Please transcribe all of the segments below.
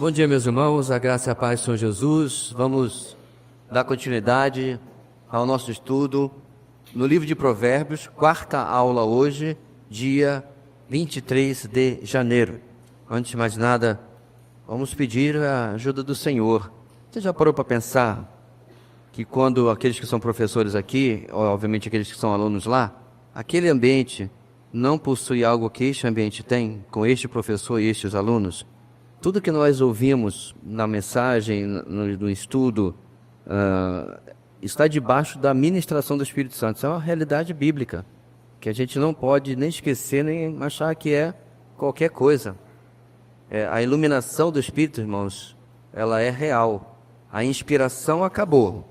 Bom dia, meus irmãos, a graça e a paz do Senhor Jesus. Vamos dar continuidade ao nosso estudo no livro de Provérbios, quarta aula hoje, dia 23 de janeiro. Antes de mais nada, vamos pedir a ajuda do Senhor. Você já parou para pensar que quando aqueles que são professores aqui, ou obviamente aqueles que são alunos lá, aquele ambiente não possui algo que este ambiente tem, com este professor e estes alunos? Tudo que nós ouvimos na mensagem, no estudo, está debaixo da ministração do Espírito Santo. Isso é uma realidade bíblica, que a gente não pode nem esquecer, nem achar que é qualquer coisa. A iluminação do Espírito, irmãos, ela é real. A inspiração acabou,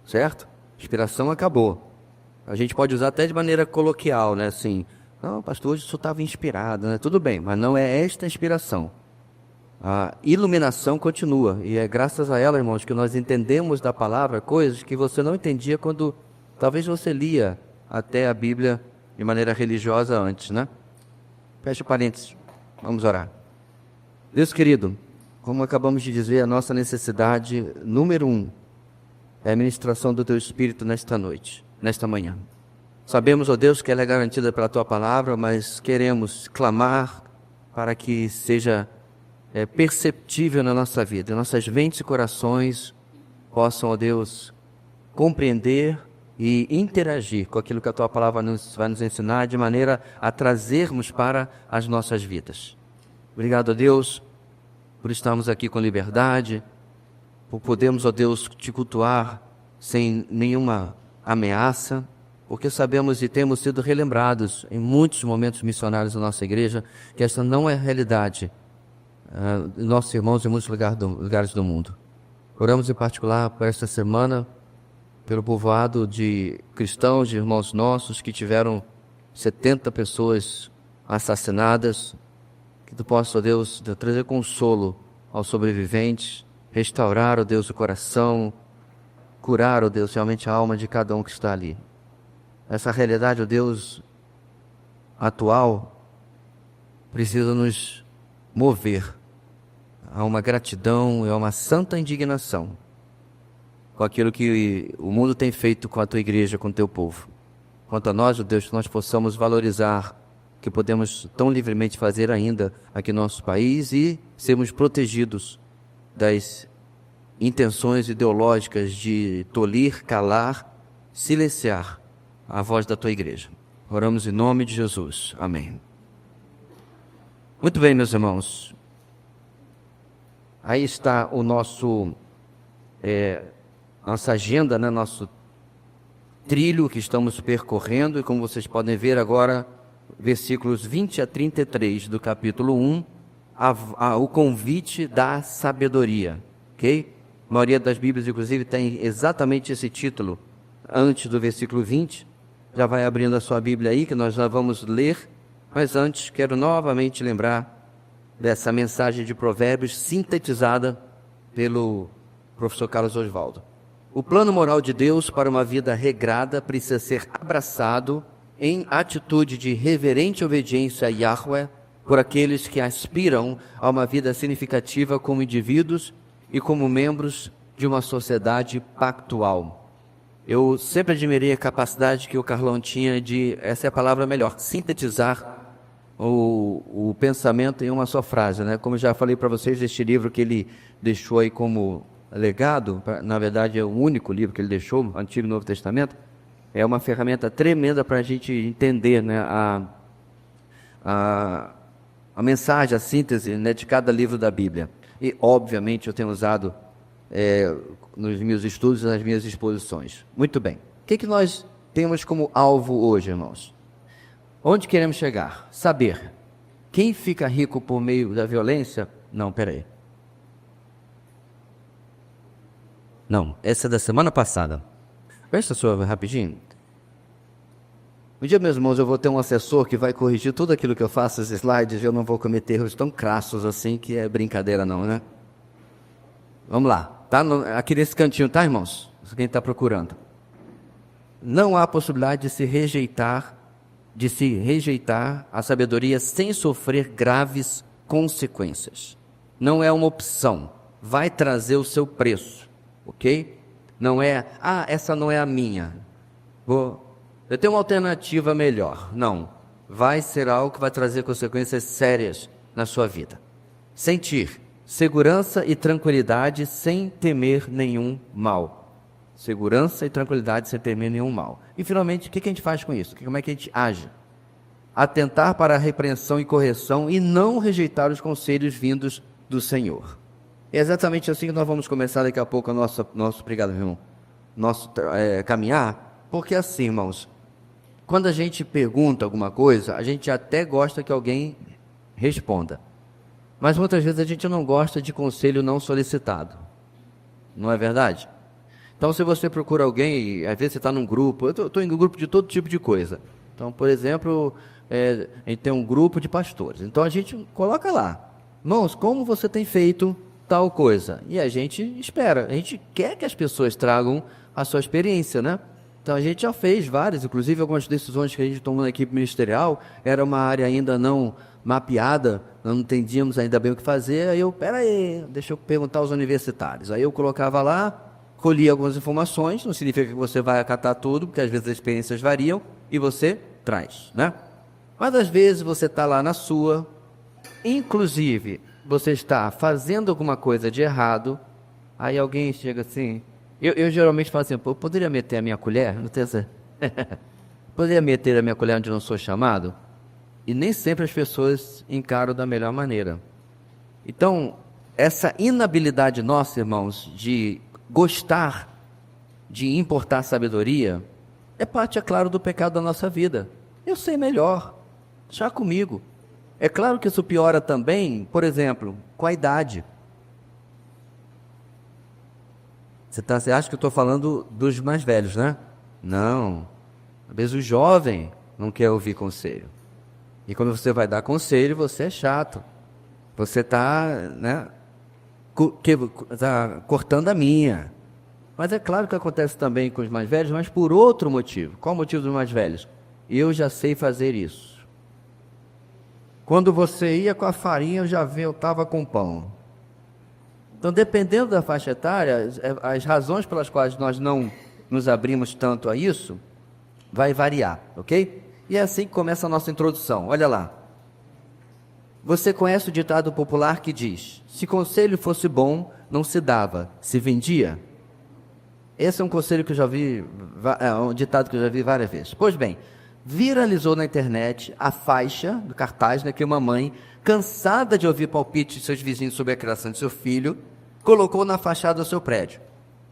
certo? A inspiração acabou. A gente pode usar até de maneira coloquial, né? Assim, não, pastor, hoje eu só estava inspirado, né? Tudo bem, mas não é esta inspiração. A iluminação continua, e é graças a ela, irmãos, que nós entendemos da palavra coisas que você não entendia quando talvez você lia até a Bíblia de maneira religiosa antes, né? Feche parênteses, vamos orar. Deus querido, como acabamos de dizer, a nossa necessidade número 1 é a ministração do Teu Espírito nesta noite, nesta manhã. Sabemos, ó Deus, que ela é garantida pela Tua palavra, mas queremos clamar para que seja perceptível na nossa vida, nossas mentes e corações possam, ó Deus, compreender e interagir com aquilo que a Tua palavra vai nos ensinar, de maneira a trazermos para as nossas vidas. Obrigado, ó Deus, por estarmos aqui com liberdade, por podermos, ó Deus, Te cultuar sem nenhuma ameaça, porque sabemos e temos sido relembrados em muitos momentos missionários da nossa igreja que esta não é a realidade nossos irmãos em muitos lugares do mundo. Oramos em particular para esta semana pelo povoado de cristãos, de irmãos nossos que tiveram 70 pessoas assassinadas. Que Tu possa, ó Deus, trazer consolo aos sobreviventes, restaurar, ó Deus, o coração, curar, ó Deus, realmente a alma de cada um que está ali. Essa realidade, ó Deus, atual, precisa nos mover a uma gratidão e a uma santa indignação com aquilo que o mundo tem feito com a Tua igreja, com o Teu povo. Quanto a nós, ó Deus, que nós possamos valorizar o que podemos tão livremente fazer ainda aqui no nosso país e sermos protegidos das intenções ideológicas de tolir, calar, silenciar a voz da Tua igreja. Oramos em nome de Jesus. Amém. Muito bem, meus irmãos. Aí está o nossa agenda, né? Nosso trilho que estamos percorrendo, e como vocês podem ver agora, versículos 20 a 33 do capítulo 1, o convite da sabedoria, ok? A maioria das Bíblias, inclusive, tem exatamente esse título, antes do versículo 20, já vai abrindo a sua Bíblia aí, que nós já vamos ler, mas antes quero novamente lembrar dessa mensagem de Provérbios sintetizada pelo professor Carlos Oswaldo. O plano moral de Deus para uma vida regrada precisa ser abraçado em atitude de reverente obediência a Yahweh por aqueles que aspiram a uma vida significativa como indivíduos e como membros de uma sociedade pactual. Eu sempre admirei a capacidade que o Carlão tinha de, essa é a palavra melhor, sintetizar o pensamento em uma só frase, né? Como eu já falei para vocês, este livro que ele deixou aí como legado, na verdade é o único livro que ele deixou, Antigo e Novo Testamento, é uma ferramenta tremenda para a gente entender, né, a mensagem, a síntese, né, de cada livro da Bíblia. E, obviamente, eu tenho usado nos meus estudos e nas minhas exposições. Muito bem. O que nós temos como alvo hoje, irmãos? Onde queremos chegar? Saber. Quem fica rico por meio da violência? Não, peraí. Não, essa é da semana passada. Presta sua rapidinho. Um dia, meus irmãos, eu vou ter um assessor que vai corrigir tudo aquilo que eu faço, os slides, e eu não vou cometer erros tão crassos assim, que é brincadeira não, né? Vamos lá. Tá aqui nesse cantinho, tá, irmãos? Quem está procurando. Não há possibilidade de se rejeitar a sabedoria sem sofrer graves consequências. não é uma opção, vai trazer o seu preço, ok? Não é, essa não é a minha, eu tenho uma alternativa melhor. Não, vai ser algo que vai trazer consequências sérias na sua vida. Sentir segurança e tranquilidade sem temer nenhum mal. Segurança e tranquilidade sem temer nenhum mal. E finalmente, o que a gente faz com isso? Como é que a gente age? Atentar para a repreensão e correção e não rejeitar os conselhos vindos do Senhor. É exatamente assim que nós vamos começar daqui a pouco a nosso obrigado, irmão, nosso caminhar, porque assim, irmãos, quando a gente pergunta alguma coisa, a gente até gosta que alguém responda, mas muitas vezes a gente não gosta de conselho não solicitado, não é verdade? Então, se você procura alguém, às vezes você está num grupo, eu estou em um grupo de todo tipo de coisa. Então, por exemplo, a gente tem um grupo de pastores, então a gente coloca lá, irmãos, como você tem feito tal coisa? E a gente espera, a gente quer que as pessoas tragam a sua experiência, né? Então a gente já fez várias, inclusive algumas decisões que a gente tomou na equipe ministerial, era uma área ainda não mapeada, não entendíamos ainda bem o que fazer, aí peraí, deixa eu perguntar aos universitários. Aí eu colocava lá, colhia algumas informações, não significa que você vai acatar tudo, porque às vezes as experiências variam, e você traz, né? Mas às vezes você está lá na sua, inclusive você está fazendo alguma coisa de errado, aí alguém chega assim, eu geralmente falo assim, eu poderia meter a minha colher? Não tem essa... Poderia meter a minha colher onde não sou chamado? E nem sempre as pessoas encaram da melhor maneira. Então, essa inabilidade nossa, irmãos, de gostar, de importar sabedoria, é parte, é claro, do pecado da nossa vida. Eu sei melhor, já comigo. É claro que isso piora também, por exemplo, com a idade. Você acha que eu estou falando dos mais velhos, né? Não. Às vezes o jovem não quer ouvir conselho. E quando você vai dar conselho, você é chato. Você está, né, tá cortando a minha. Mas é claro que acontece também com os mais velhos, mas por outro motivo. Qual o motivo dos mais velhos? Eu já sei fazer isso. Quando você ia com a farinha, eu estava com pão. Então, dependendo da faixa etária, as razões pelas quais nós não nos abrimos tanto a isso, vai variar, ok? E é assim que começa a nossa introdução. Olha lá. Você conhece o ditado popular que diz: se conselho fosse bom, não se dava, se vendia? Esse é um conselho que eu já vi, um ditado que eu já vi várias vezes. Pois bem, viralizou na internet a faixa do cartaz, né, que uma mãe, cansada de ouvir palpites de seus vizinhos sobre a criação de seu filho, colocou na fachada do seu prédio.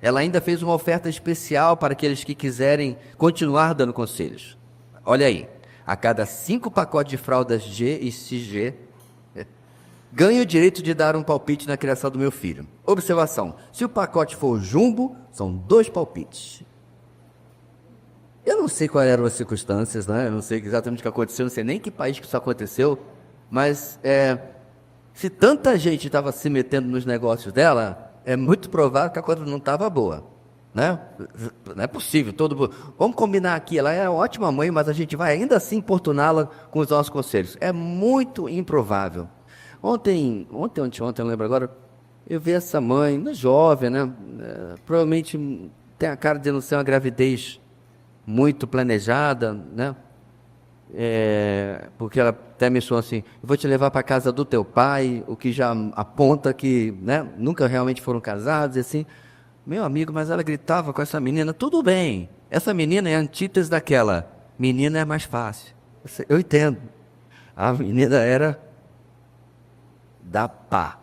Ela ainda fez uma oferta especial para aqueles que quiserem continuar dando conselhos. Olha aí, a cada 5 pacotes de fraldas G e XG, ganho o direito de dar um palpite na criação do meu filho. Observação, se o pacote for jumbo, são 2 palpites. Eu não sei quais eram as circunstâncias, né? Eu não sei exatamente o que aconteceu, não sei nem que país que isso aconteceu, mas se tanta gente estava se metendo nos negócios dela, é muito provável que a coisa não estava boa, né? Não é possível, vamos combinar aqui, ela é uma ótima mãe, mas a gente vai ainda assim importuná-la com os nossos conselhos. É muito improvável. Ontem, eu não lembro agora, eu vi essa mãe, jovem, né? Provavelmente tem a cara de não ser uma gravidez muito planejada, né? Porque ela até mencionou assim, eu vou te levar para a casa do teu pai, o que já aponta que, né, nunca realmente foram casados, e assim, meu amigo, mas ela gritava com essa menina, tudo bem, essa menina é a antítese daquela, menina é mais fácil, eu entendo, a menina era da pá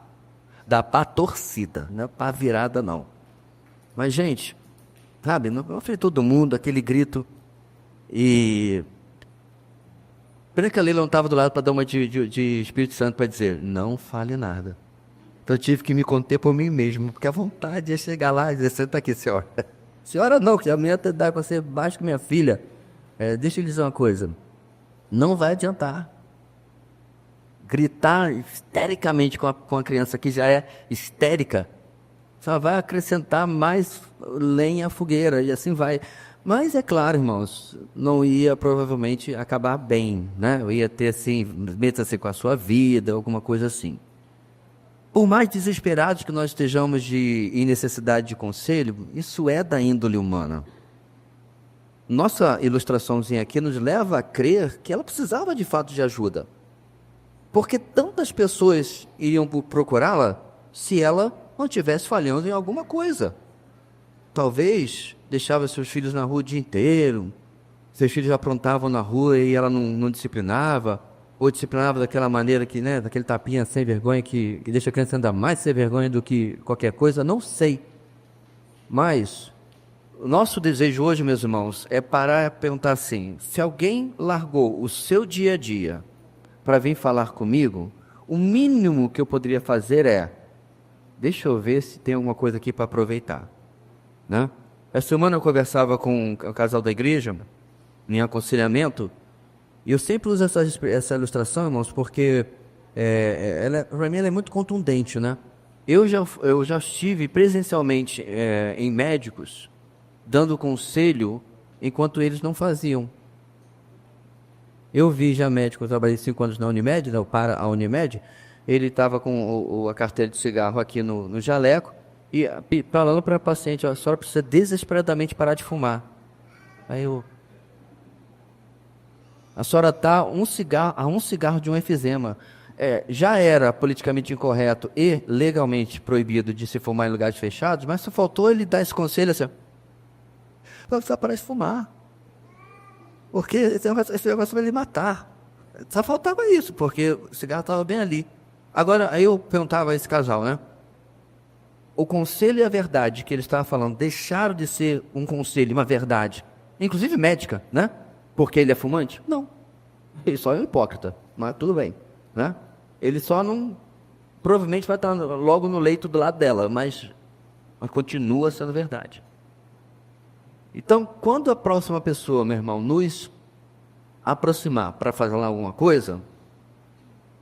torcida, não é pá virada não, mas gente, sabe, não foi todo mundo, aquele grito, e pena que a Leila não estava do lado para dar uma de Espírito Santo para dizer, não fale nada. Então eu tive que me conter por mim mesmo, porque a vontade é chegar lá e dizer, senta aqui, senhora. Senhora não, que a minha dá para ser mais que minha filha. Deixa eu lhe dizer uma coisa, não vai adiantar. Gritar histericamente com a criança que já é histérica, só vai acrescentar mais lenha à fogueira, e assim vai. Mas é claro, irmãos, não ia provavelmente acabar bem, né? Eu ia ter assim, meta-se com a sua vida, alguma coisa assim. Por mais desesperados que nós estejamos em necessidade de conselho, isso é da índole humana. Nossa ilustraçãozinha aqui nos leva a crer que ela precisava de fato de ajuda. Porque tantas pessoas iriam procurá-la se ela não estivesse falhando em alguma coisa. Talvez deixava seus filhos na rua o dia inteiro, seus filhos aprontavam na rua e ela não disciplinava, ou disciplinava daquela maneira que, né, daquele tapinha sem vergonha que deixa a criança ainda mais sem vergonha do que qualquer coisa, não sei. Mas o nosso desejo hoje, meus irmãos, é parar e perguntar assim: se alguém largou o seu dia a dia para vir falar comigo, o mínimo que eu poderia fazer é: deixa eu ver se tem alguma coisa aqui para aproveitar, né? Essa semana eu conversava com o casal da igreja, em aconselhamento, e eu sempre uso essa ilustração, irmãos, porque para mim ela é muito contundente, né? Eu já estive presencialmente em médicos, dando conselho enquanto eles não faziam. Eu vi já médico, eu trabalhei 5 anos na Unimed, né, para a Unimed, ele estava com a carteira de cigarro aqui no jaleco, e falando para a paciente: a senhora precisa desesperadamente parar de fumar. Aí a senhora está a um cigarro de um efizema. Já era politicamente incorreto e legalmente proibido de se fumar em lugares fechados, mas só faltou ele dar esse conselho assim: vai precisar parar de fumar, porque esse negócio vai lhe matar. Só faltava isso, porque o cigarro estava bem ali. Agora, aí eu perguntava a esse casal, né? O conselho e a verdade que ele estava falando deixaram de ser um conselho, uma verdade, inclusive médica, né? Porque ele é fumante? Não. Ele só é um hipócrita, mas tudo bem, né? Ele só não... provavelmente vai estar logo no leito do lado dela, mas continua sendo verdade. Então, quando a próxima pessoa, meu irmão, nos aproximar para fazer alguma coisa,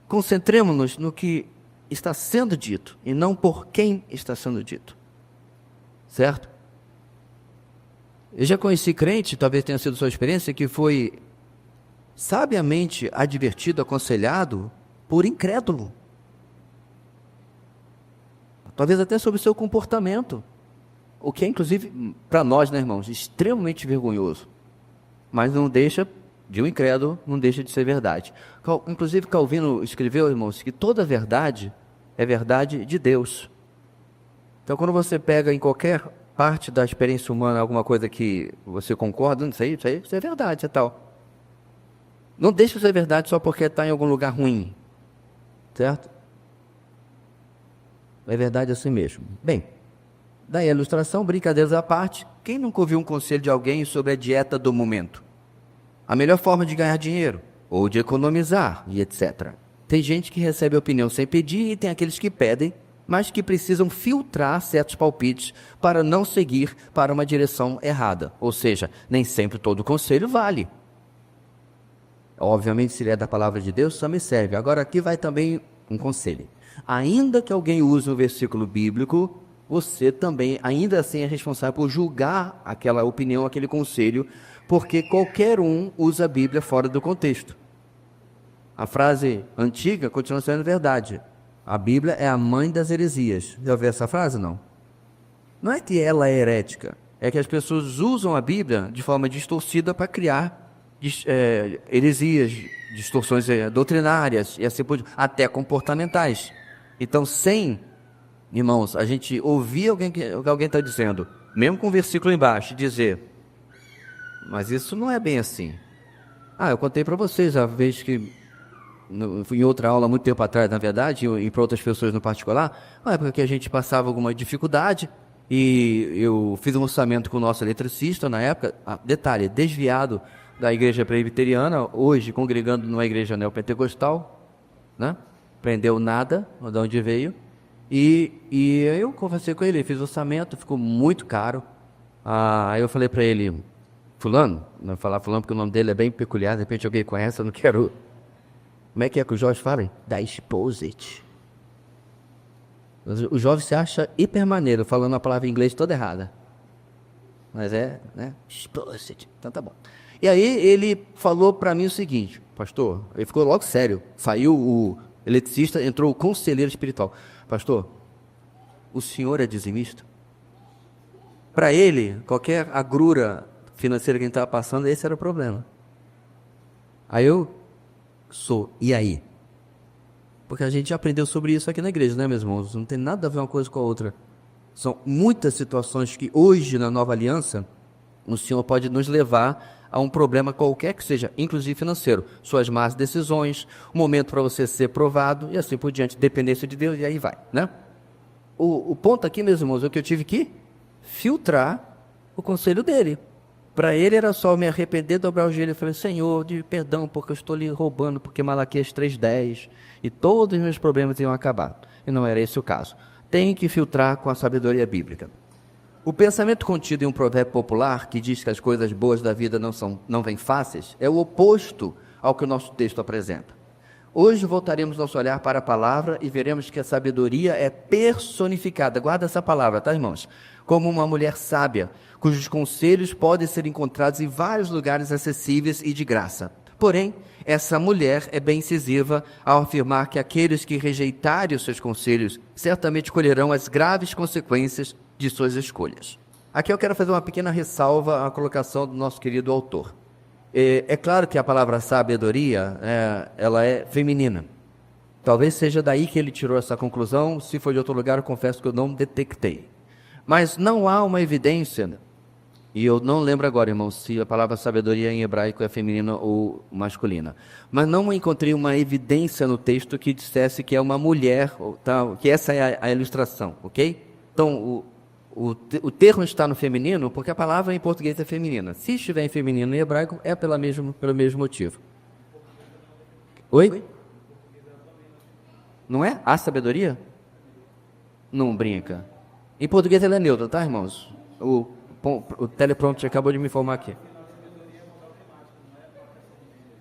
concentremos-nos no que está sendo dito e não por quem está sendo dito. Certo? Eu já conheci crente, talvez tenha sido sua experiência, que foi sabiamente advertido, aconselhado por incrédulo. Talvez até sobre o seu comportamento. O que é, inclusive, para nós, né, irmãos, extremamente vergonhoso. Mas não deixa, de um incrédulo, não deixa de ser verdade. Inclusive, Calvino escreveu, irmãos, que toda verdade é verdade de Deus. Então, quando você pega em qualquer parte da experiência humana alguma coisa que você concorda, isso é verdade, isso é tal. Não deixa de ser verdade só porque está em algum lugar ruim. Certo? É verdade assim mesmo. Bem, daí a ilustração, brincadeiras à parte, quem nunca ouviu um conselho de alguém sobre a dieta do momento? A melhor forma de ganhar dinheiro, ou de economizar, e etc. Tem gente que recebe opinião sem pedir e tem aqueles que pedem, mas que precisam filtrar certos palpites para não seguir para uma direção errada. Ou seja, nem sempre todo conselho vale. Obviamente, se ele é da palavra de Deus, só me serve. Agora aqui vai também um conselho. Ainda que alguém use um versículo bíblico, você também, ainda assim, é responsável por julgar aquela opinião, aquele conselho, porque qualquer um usa a Bíblia fora do contexto. A frase antiga continua sendo verdade. A Bíblia é a mãe das heresias. Já ouviu essa frase, não? Não é que ela é herética, é que as pessoas usam a Bíblia de forma distorcida para criar heresias, distorções doutrinárias e assim por diante, até comportamentais. Então, sem, irmãos, a gente ouvir o que alguém está dizendo, mesmo com o versículo embaixo, dizer: mas isso não é bem assim. Eu contei para vocês a vez que, em outra aula, muito tempo atrás, na verdade, e para outras pessoas no particular, uma época que a gente passava alguma dificuldade, e eu fiz um orçamento com o nosso eletricista na época, detalhe, desviado da igreja presbiteriana, hoje congregando numa igreja neopentecostal, né? Aprendeu nada, de onde veio, e eu conversei com ele, fiz orçamento, ficou muito caro. Aí eu falei para ele: fulano, não vou falar fulano porque o nome dele é bem peculiar, de repente alguém conhece, eu não quero... Como é que o Jorge fala? Da Exposit. O Jorge se acha hipermaneiro, falando a palavra em inglês toda errada. Mas né? Exposit. Então tá bom. E aí ele falou para mim o seguinte: pastor, ele ficou logo sério. Saiu o eletricista, entrou o conselheiro espiritual. pastor, o senhor é dizimista? Para ele, qualquer agrura financeira que a gente estava passando, esse era o problema. Aí eu sou, e aí? Porque a gente já aprendeu sobre isso aqui na igreja, né, meus irmãos? Não tem nada a ver uma coisa com a outra. São muitas situações que hoje, na nova aliança, o Senhor pode nos levar a um problema qualquer que seja, inclusive financeiro. Suas más decisões, o momento para você ser provado e assim por diante, dependência de Deus, e aí vai, né? O ponto aqui, meus irmãos, é que eu tive que filtrar o conselho dele. Para ele era só me arrepender, dobrar o joelho e falar, Senhor, de perdão, porque eu estou lhe roubando, porque Malaquias 3,10, e todos os meus problemas iam acabar. E não era esse o caso. Tem que filtrar com a sabedoria bíblica. O pensamento contido em um provérbio popular, que diz que as coisas boas da vida não vêm fáceis, é o oposto ao que o nosso texto apresenta. Hoje voltaremos nosso olhar para a palavra e veremos que a sabedoria é personificada, guarda essa palavra, tá, irmãos? Como uma mulher sábia, cujos conselhos podem ser encontrados em vários lugares acessíveis e de graça. Porém, essa mulher é bem incisiva ao afirmar que aqueles que rejeitarem os seus conselhos certamente colherão as graves consequências de suas escolhas. Aqui eu quero fazer uma pequena ressalva à colocação do nosso querido autor. É claro que a palavra sabedoria, ela é feminina. Talvez seja daí que ele tirou essa conclusão. Se for de outro lugar, eu confesso que eu não detectei. Mas não há uma evidência, e eu não lembro agora, irmão, se a palavra sabedoria em hebraico é feminina ou masculina. Mas não encontrei uma evidência no texto que dissesse que é uma mulher, tá, que essa é a ilustração, ok? Então, o termo está no feminino porque a palavra em português é feminina. Se estiver em feminino em hebraico, é pelo mesmo motivo. Oi? Não é? A sabedoria? Não brinca. Em português ela é neutra, tá, irmãos? O teleprompter acabou de me informar aqui.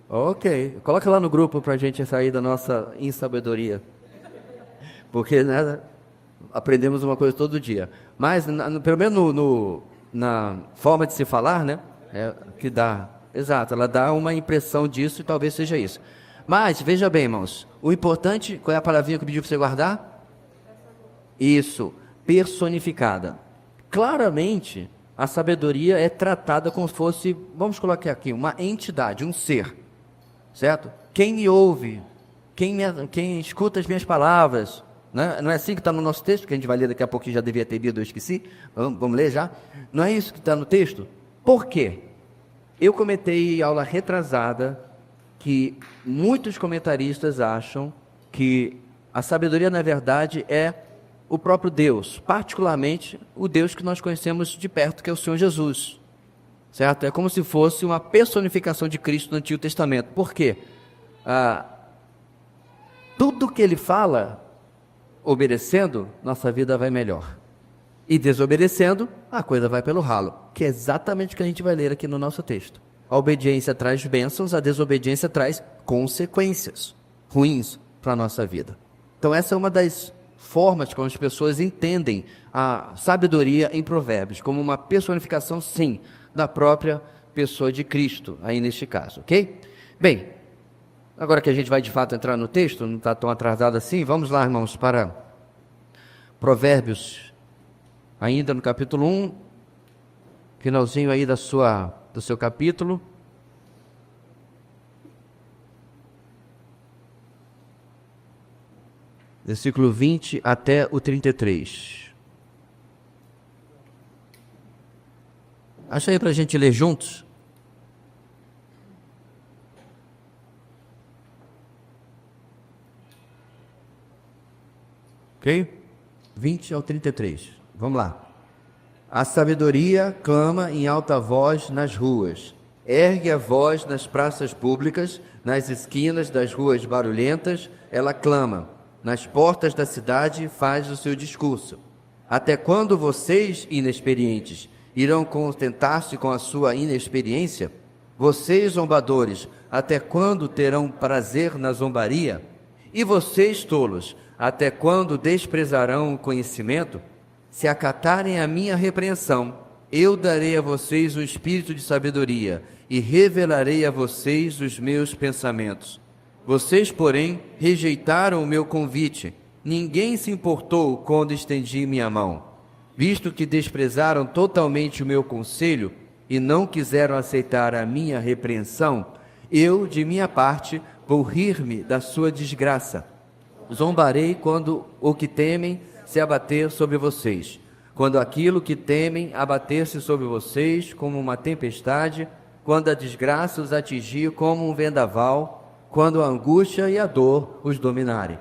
Ok. Coloca lá no grupo para a gente sair da nossa insabedoria. Porque, né, aprendemos uma coisa todo dia. Mas, pelo menos na forma de se falar, né? Que dá. Exato, ela dá uma impressão disso e talvez seja isso. Mas, veja bem, irmãos. O importante, qual é a palavrinha que eu pedi para você guardar? Isso. Personificada. Claramente, a sabedoria é tratada como se fosse, vamos colocar aqui, uma entidade, um ser. Certo? Quem me ouve, quem escuta as minhas palavras. Não é assim que está no nosso texto, que a gente vai ler daqui a pouco, já devia ter lido, eu esqueci. Vamos ler já? Não é isso que está no texto? Por quê? Eu comentei em aula retrasada que muitos comentaristas acham que a sabedoria, na verdade, é o próprio Deus, particularmente o Deus que nós conhecemos de perto, que é o Senhor Jesus. Certo? É como se fosse uma personificação de Cristo no Antigo Testamento. Por quê? Tudo que ele fala, obedecendo, nossa vida vai melhor. E desobedecendo, a coisa vai pelo ralo, que é exatamente o que a gente vai ler aqui no nosso texto. A obediência traz bênçãos, a desobediência traz consequências ruins para a nossa vida. Então essa é uma das formas como as pessoas entendem a sabedoria em Provérbios, como uma personificação, sim, da própria pessoa de Cristo, aí neste caso, ok? Bem, agora que a gente vai de fato entrar no texto, não está tão atrasado assim, vamos lá, irmãos, para Provérbios, ainda no capítulo 1, finalzinho aí do seu capítulo. Versículo 20 até o 33. Acha aí para a gente ler juntos? Ok? 20 ao 33. Vamos lá. A sabedoria clama em alta voz nas ruas. Ergue a voz nas praças públicas, nas esquinas das ruas barulhentas, ela clama. Nas portas da cidade faz o seu discurso. Até quando vocês, inexperientes, irão contentar-se com a sua inexperiência? Vocês, zombadores, até quando terão prazer na zombaria? E vocês, tolos, até quando desprezarão o conhecimento? Se acatarem a minha repreensão, eu darei a vocês um espírito de sabedoria e revelarei a vocês os meus pensamentos. Vocês, porém, rejeitaram o meu convite. ninguém se importou quando estendi minha mão. Visto que desprezaram totalmente o meu conselho e não quiseram aceitar a minha repreensão, eu, de minha parte, vou rir-me da sua desgraça. Zombarei quando o que temem se abater sobre vocês. Quando aquilo que temem abater-se sobre vocês como uma tempestade, quando a desgraça os atingir como um vendaval, quando a angústia e a dor os dominarem.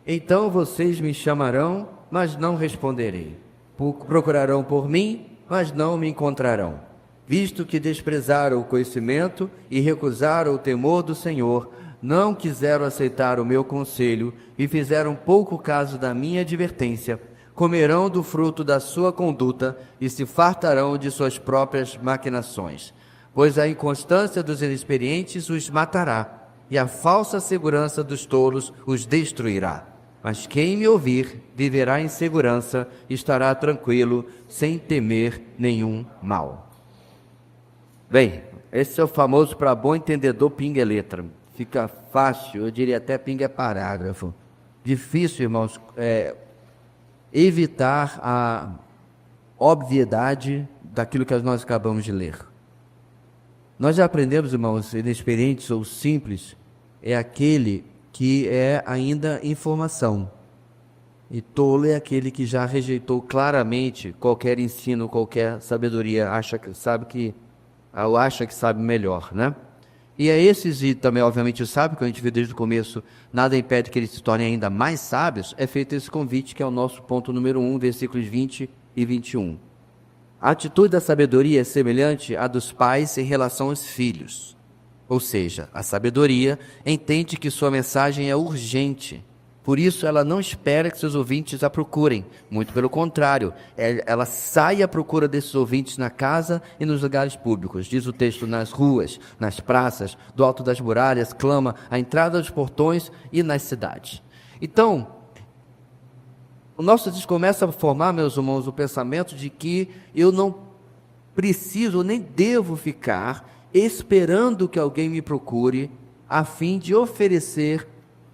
Então vocês me chamarão, mas não responderei. Procurarão por mim, mas não me encontrarão. Visto que desprezaram o conhecimento e recusaram o temor do Senhor, não quiseram aceitar o meu conselho e fizeram pouco caso da minha advertência, comerão do fruto da sua conduta e se fartarão de suas próprias maquinações. Pois a inconstância dos inexperientes os matará, e a falsa segurança dos tolos os destruirá. Mas quem me ouvir viverá em segurança e estará tranquilo, sem temer nenhum mal. Bem, esse é o famoso para bom entendedor pinga é letra. Fica fácil, eu diria até pinga é parágrafo. Difícil, irmãos, evitar a obviedade daquilo que nós acabamos de ler. Nós já aprendemos, irmãos, inexperientes ou simples, é aquele que é ainda informação. E tolo é aquele que já rejeitou claramente qualquer ensino, qualquer sabedoria, acha que sabe melhor, né? E a esses, e também obviamente o sábio, que a gente vê desde o começo, nada impede que eles se tornem ainda mais sábios, é feito esse convite, que é o nosso ponto número 1, versículos 20 e 21. A atitude da sabedoria é semelhante à dos pais em relação aos filhos. Ou seja, a sabedoria entende que sua mensagem é urgente. Por isso, ela não espera que seus ouvintes a procurem. Muito pelo contrário, ela sai à procura desses ouvintes na casa e nos lugares públicos. Diz o texto, nas ruas, nas praças, do alto das muralhas, clama à entrada dos portões e nas cidades. Então, o nosso texto começa a formar, meus irmãos, o pensamento de que eu não preciso nem devo ficar esperando que alguém me procure a fim de oferecer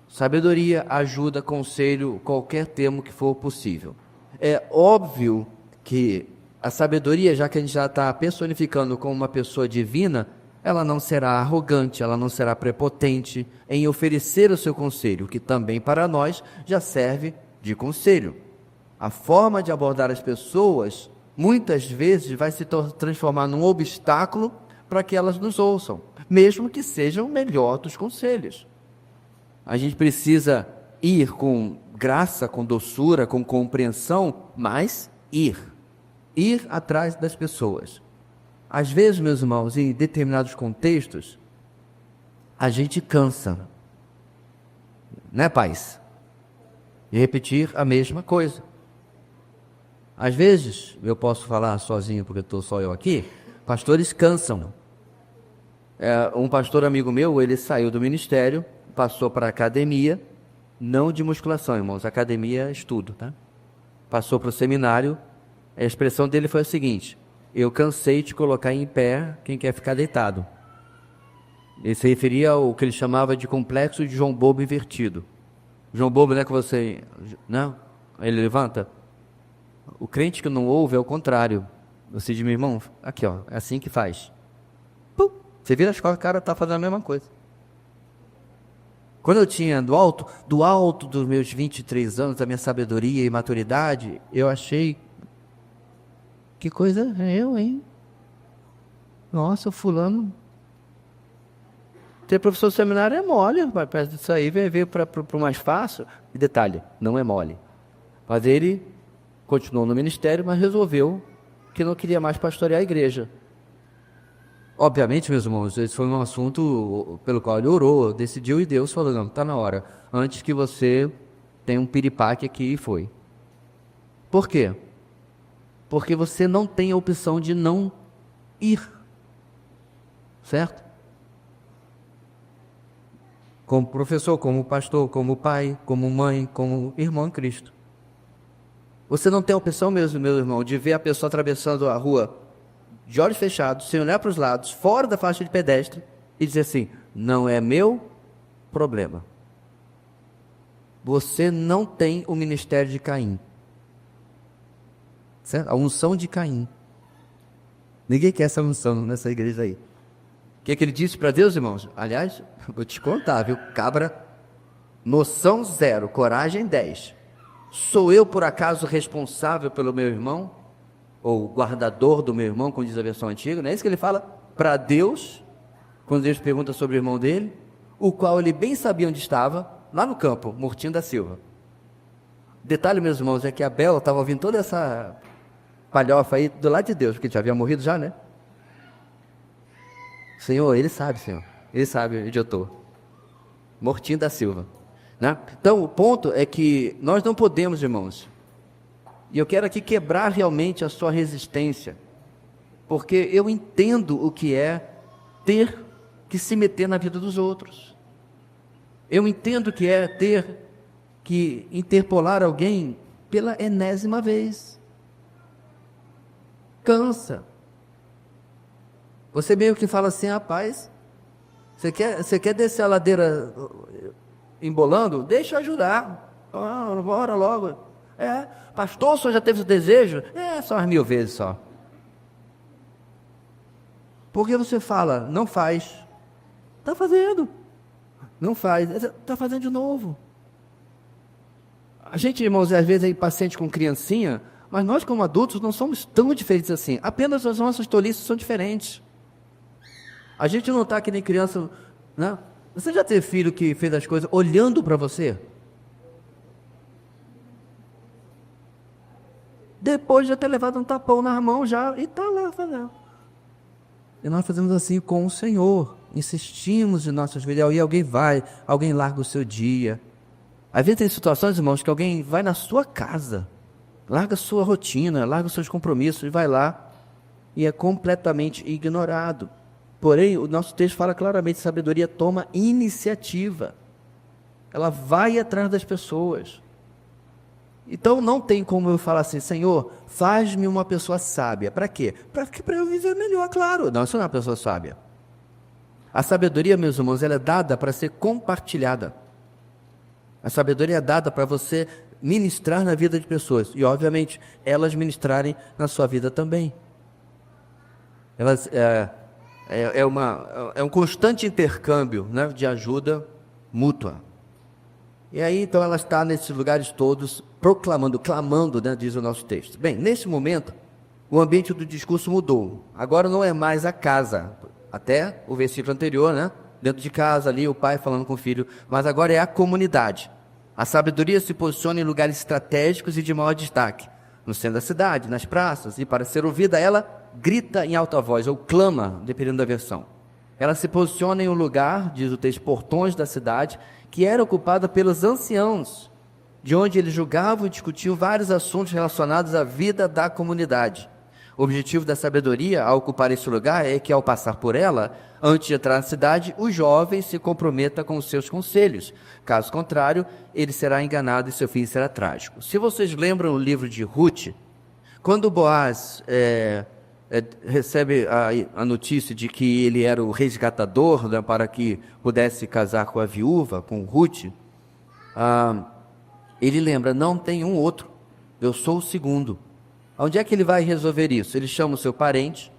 sabedoria, ajuda, conselho, qualquer termo que for possível. É óbvio que a sabedoria, já que a gente já está personificando como uma pessoa divina, ela não será arrogante, ela não será prepotente em oferecer o seu conselho, que também para nós já serve de conselho. A forma de abordar as pessoas, muitas vezes, vai se transformar num obstáculo para que elas nos ouçam, mesmo que seja o melhor dos conselhos. A gente precisa ir com graça, com doçura, com compreensão, mas ir atrás das pessoas. Às vezes, meus irmãos, em determinados contextos, a gente cansa, né, pais? De repetir a mesma coisa. Às vezes, eu posso falar sozinho porque estou só eu aqui, pastores cansam. Um pastor amigo meu, ele saiu do ministério, passou para a academia, não de musculação, irmãos, academia é estudo, tá? Passou para o seminário, a expressão dele foi a seguinte: eu cansei de colocar em pé quem quer ficar deitado. Ele se referia ao que ele chamava de complexo de João Bobo invertido. João Bobo não é que você... Não? Ele levanta. O crente que não ouve é o contrário. Você diz, meu irmão, aqui ó, é assim que faz. Pum, você vira as costas, o cara está fazendo a mesma coisa. Quando eu tinha do alto dos meus 23 anos, da minha sabedoria e maturidade, eu achei, que coisa é eu, hein? Nossa, o fulano... Ter professor de seminário é mole, vai perto disso aí, veio para o mais fácil. E detalhe, não é mole. Mas ele continuou no ministério, mas resolveu que não queria mais pastorear a igreja. Obviamente, meus irmãos, esse foi um assunto pelo qual ele orou, decidiu, e Deus falou, não, está na hora, antes que você tenha um piripaque aqui, e foi. Por quê? Porque você não tem a opção de não ir, certo? Como professor, como pastor, como pai, como mãe, como irmão em Cristo. Você não tem a opção mesmo, meu irmão, de ver a pessoa atravessando a rua de olhos fechados, sem olhar para os lados, fora da faixa de pedestre, e dizer assim, não é meu problema. você não tem o ministério de Caim. Certo? A unção de Caim. Ninguém quer essa unção nessa igreja aí. O que ele disse para Deus, irmãos? Aliás, vou te contar, viu? Cabra, noção 0, coragem 10. Sou eu, por acaso, responsável pelo meu irmão? Ou guardador do meu irmão, como diz a versão antiga? Não é isso que ele fala para Deus, quando Deus pergunta sobre o irmão dele, o qual ele bem sabia onde estava, lá no campo, mortinho da Silva. Detalhe, meus irmãos, é que Abel estava ouvindo toda essa palhofa aí do lado de Deus, porque ele já havia morrido já, né? Senhor, ele sabe onde eu estou. Mortinho da Silva. Né? Então, o ponto é que nós não podemos, irmãos, e eu quero aqui quebrar realmente a sua resistência, porque eu entendo o que é ter que se meter na vida dos outros. Eu entendo o que é ter que interpolar alguém pela enésima vez. Cansa. Você meio que fala assim, rapaz, você quer descer a ladeira embolando? Deixa eu ajudar. Bora logo. Pastor, o senhor já teve esse desejo? Só umas 1000 vezes só. Porque você fala, não faz. Está fazendo. Não faz. Está fazendo de novo. A gente, irmãos, às vezes é impaciente com criancinha, mas nós como adultos não somos tão diferentes assim. Apenas as nossas tolices são diferentes. A gente não está que nem criança, né? Você já teve filho que fez as coisas olhando para você? Depois de ter levado um tapão na mão já, e está lá fazendo. E nós fazemos assim com o Senhor, insistimos em nossas vidas, e alguém larga o seu dia. Às vezes tem situações, irmãos, que alguém vai na sua casa, larga a sua rotina, larga os seus compromissos, e vai lá, e é completamente ignorado. Porém, o nosso texto fala claramente, sabedoria toma iniciativa. Ela vai atrás das pessoas. Então, não tem como eu falar assim, Senhor, faz-me uma pessoa sábia. Para quê? Para eu viver melhor, claro. Não, eu sou uma pessoa sábia. A sabedoria, meus irmãos, ela é dada para ser compartilhada. A sabedoria é dada para você ministrar na vida de pessoas. E, obviamente, elas ministrarem na sua vida também. É um constante intercâmbio, né, de ajuda mútua. E aí, então, ela está nesses lugares todos, clamando, né, diz o nosso texto. Bem, nesse momento, o ambiente do discurso mudou. Agora não é mais a casa, até o versículo anterior, né? Dentro de casa ali, o pai falando com o filho, mas agora é a comunidade. A sabedoria se posiciona em lugares estratégicos e de maior destaque, no centro da cidade, nas praças, e para ser ouvida, ela grita em alta voz, ou clama, dependendo da versão. Ela se posiciona em um lugar, diz o texto, portões da cidade, que era ocupada pelos anciãos, de onde eles julgavam e discutiam vários assuntos relacionados à vida da comunidade. O objetivo da sabedoria, ao ocupar esse lugar, é que, ao passar por ela, antes de entrar na cidade, o jovem se comprometa com os seus conselhos. Caso contrário, ele será enganado e seu fim será trágico. Se vocês lembram o livro de Ruth, quando Boaz recebe a notícia de que ele era o resgatador, né, para que pudesse casar com a viúva, com Ruth, ele lembra, não tem um outro, eu sou o segundo. Onde é que ele vai resolver isso? Ele chama o seu parente,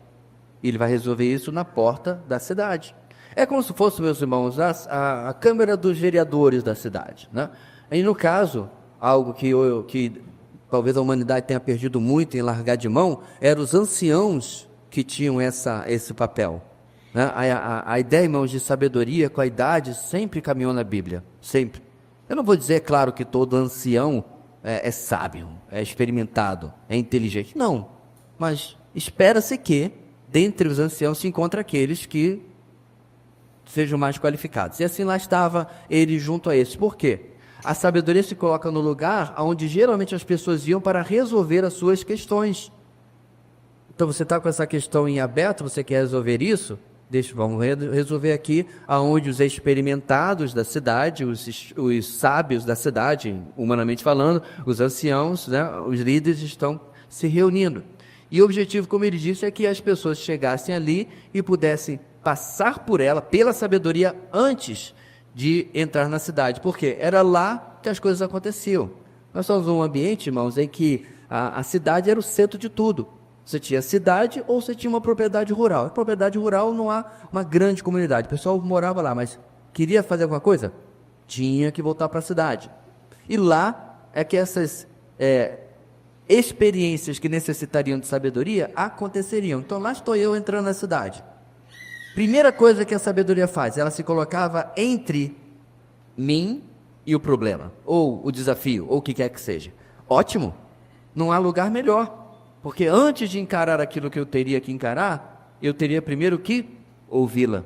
e ele vai resolver isso na porta da cidade. É como se fosse, meus irmãos, a Câmara dos Vereadores da cidade, né? E no caso, algo que talvez a humanidade tenha perdido muito em largar de mão, eram os anciãos que tinham esse papel. Né? A ideia, irmãos, de sabedoria com a idade sempre caminhou na Bíblia, sempre. Eu não vou dizer, claro, que todo ancião é sábio, é experimentado, é inteligente. Não, mas espera-se que, dentre os anciãos, se encontre aqueles que sejam mais qualificados. E assim lá estava ele junto a esses. Por quê? A sabedoria se coloca no lugar onde geralmente as pessoas iam para resolver as suas questões. Então você está com essa questão em aberto, você quer resolver isso? Vamos resolver aqui aonde os experimentados da cidade, os sábios da cidade, humanamente falando, os anciãos, né, os líderes estão se reunindo. E o objetivo, como ele disse, é que as pessoas chegassem ali e pudessem passar por ela, pela sabedoria, antes de entrar na cidade. Porque era lá que as coisas aconteciam. Nós somos um ambiente, irmãos, em que a cidade era o centro de tudo. Você tinha cidade ou você tinha uma propriedade rural. A propriedade rural não há uma grande comunidade. O pessoal morava lá, mas queria fazer alguma coisa? Tinha que voltar para a cidade. E lá é que essas experiências que necessitariam de sabedoria aconteceriam. Então lá estou eu entrando na cidade. Primeira coisa que a sabedoria faz, ela se colocava entre mim e o problema, ou o desafio, ou o que quer que seja. Ótimo, não há lugar melhor. Porque antes de encarar aquilo que eu teria que encarar, eu teria primeiro que ouvi-la.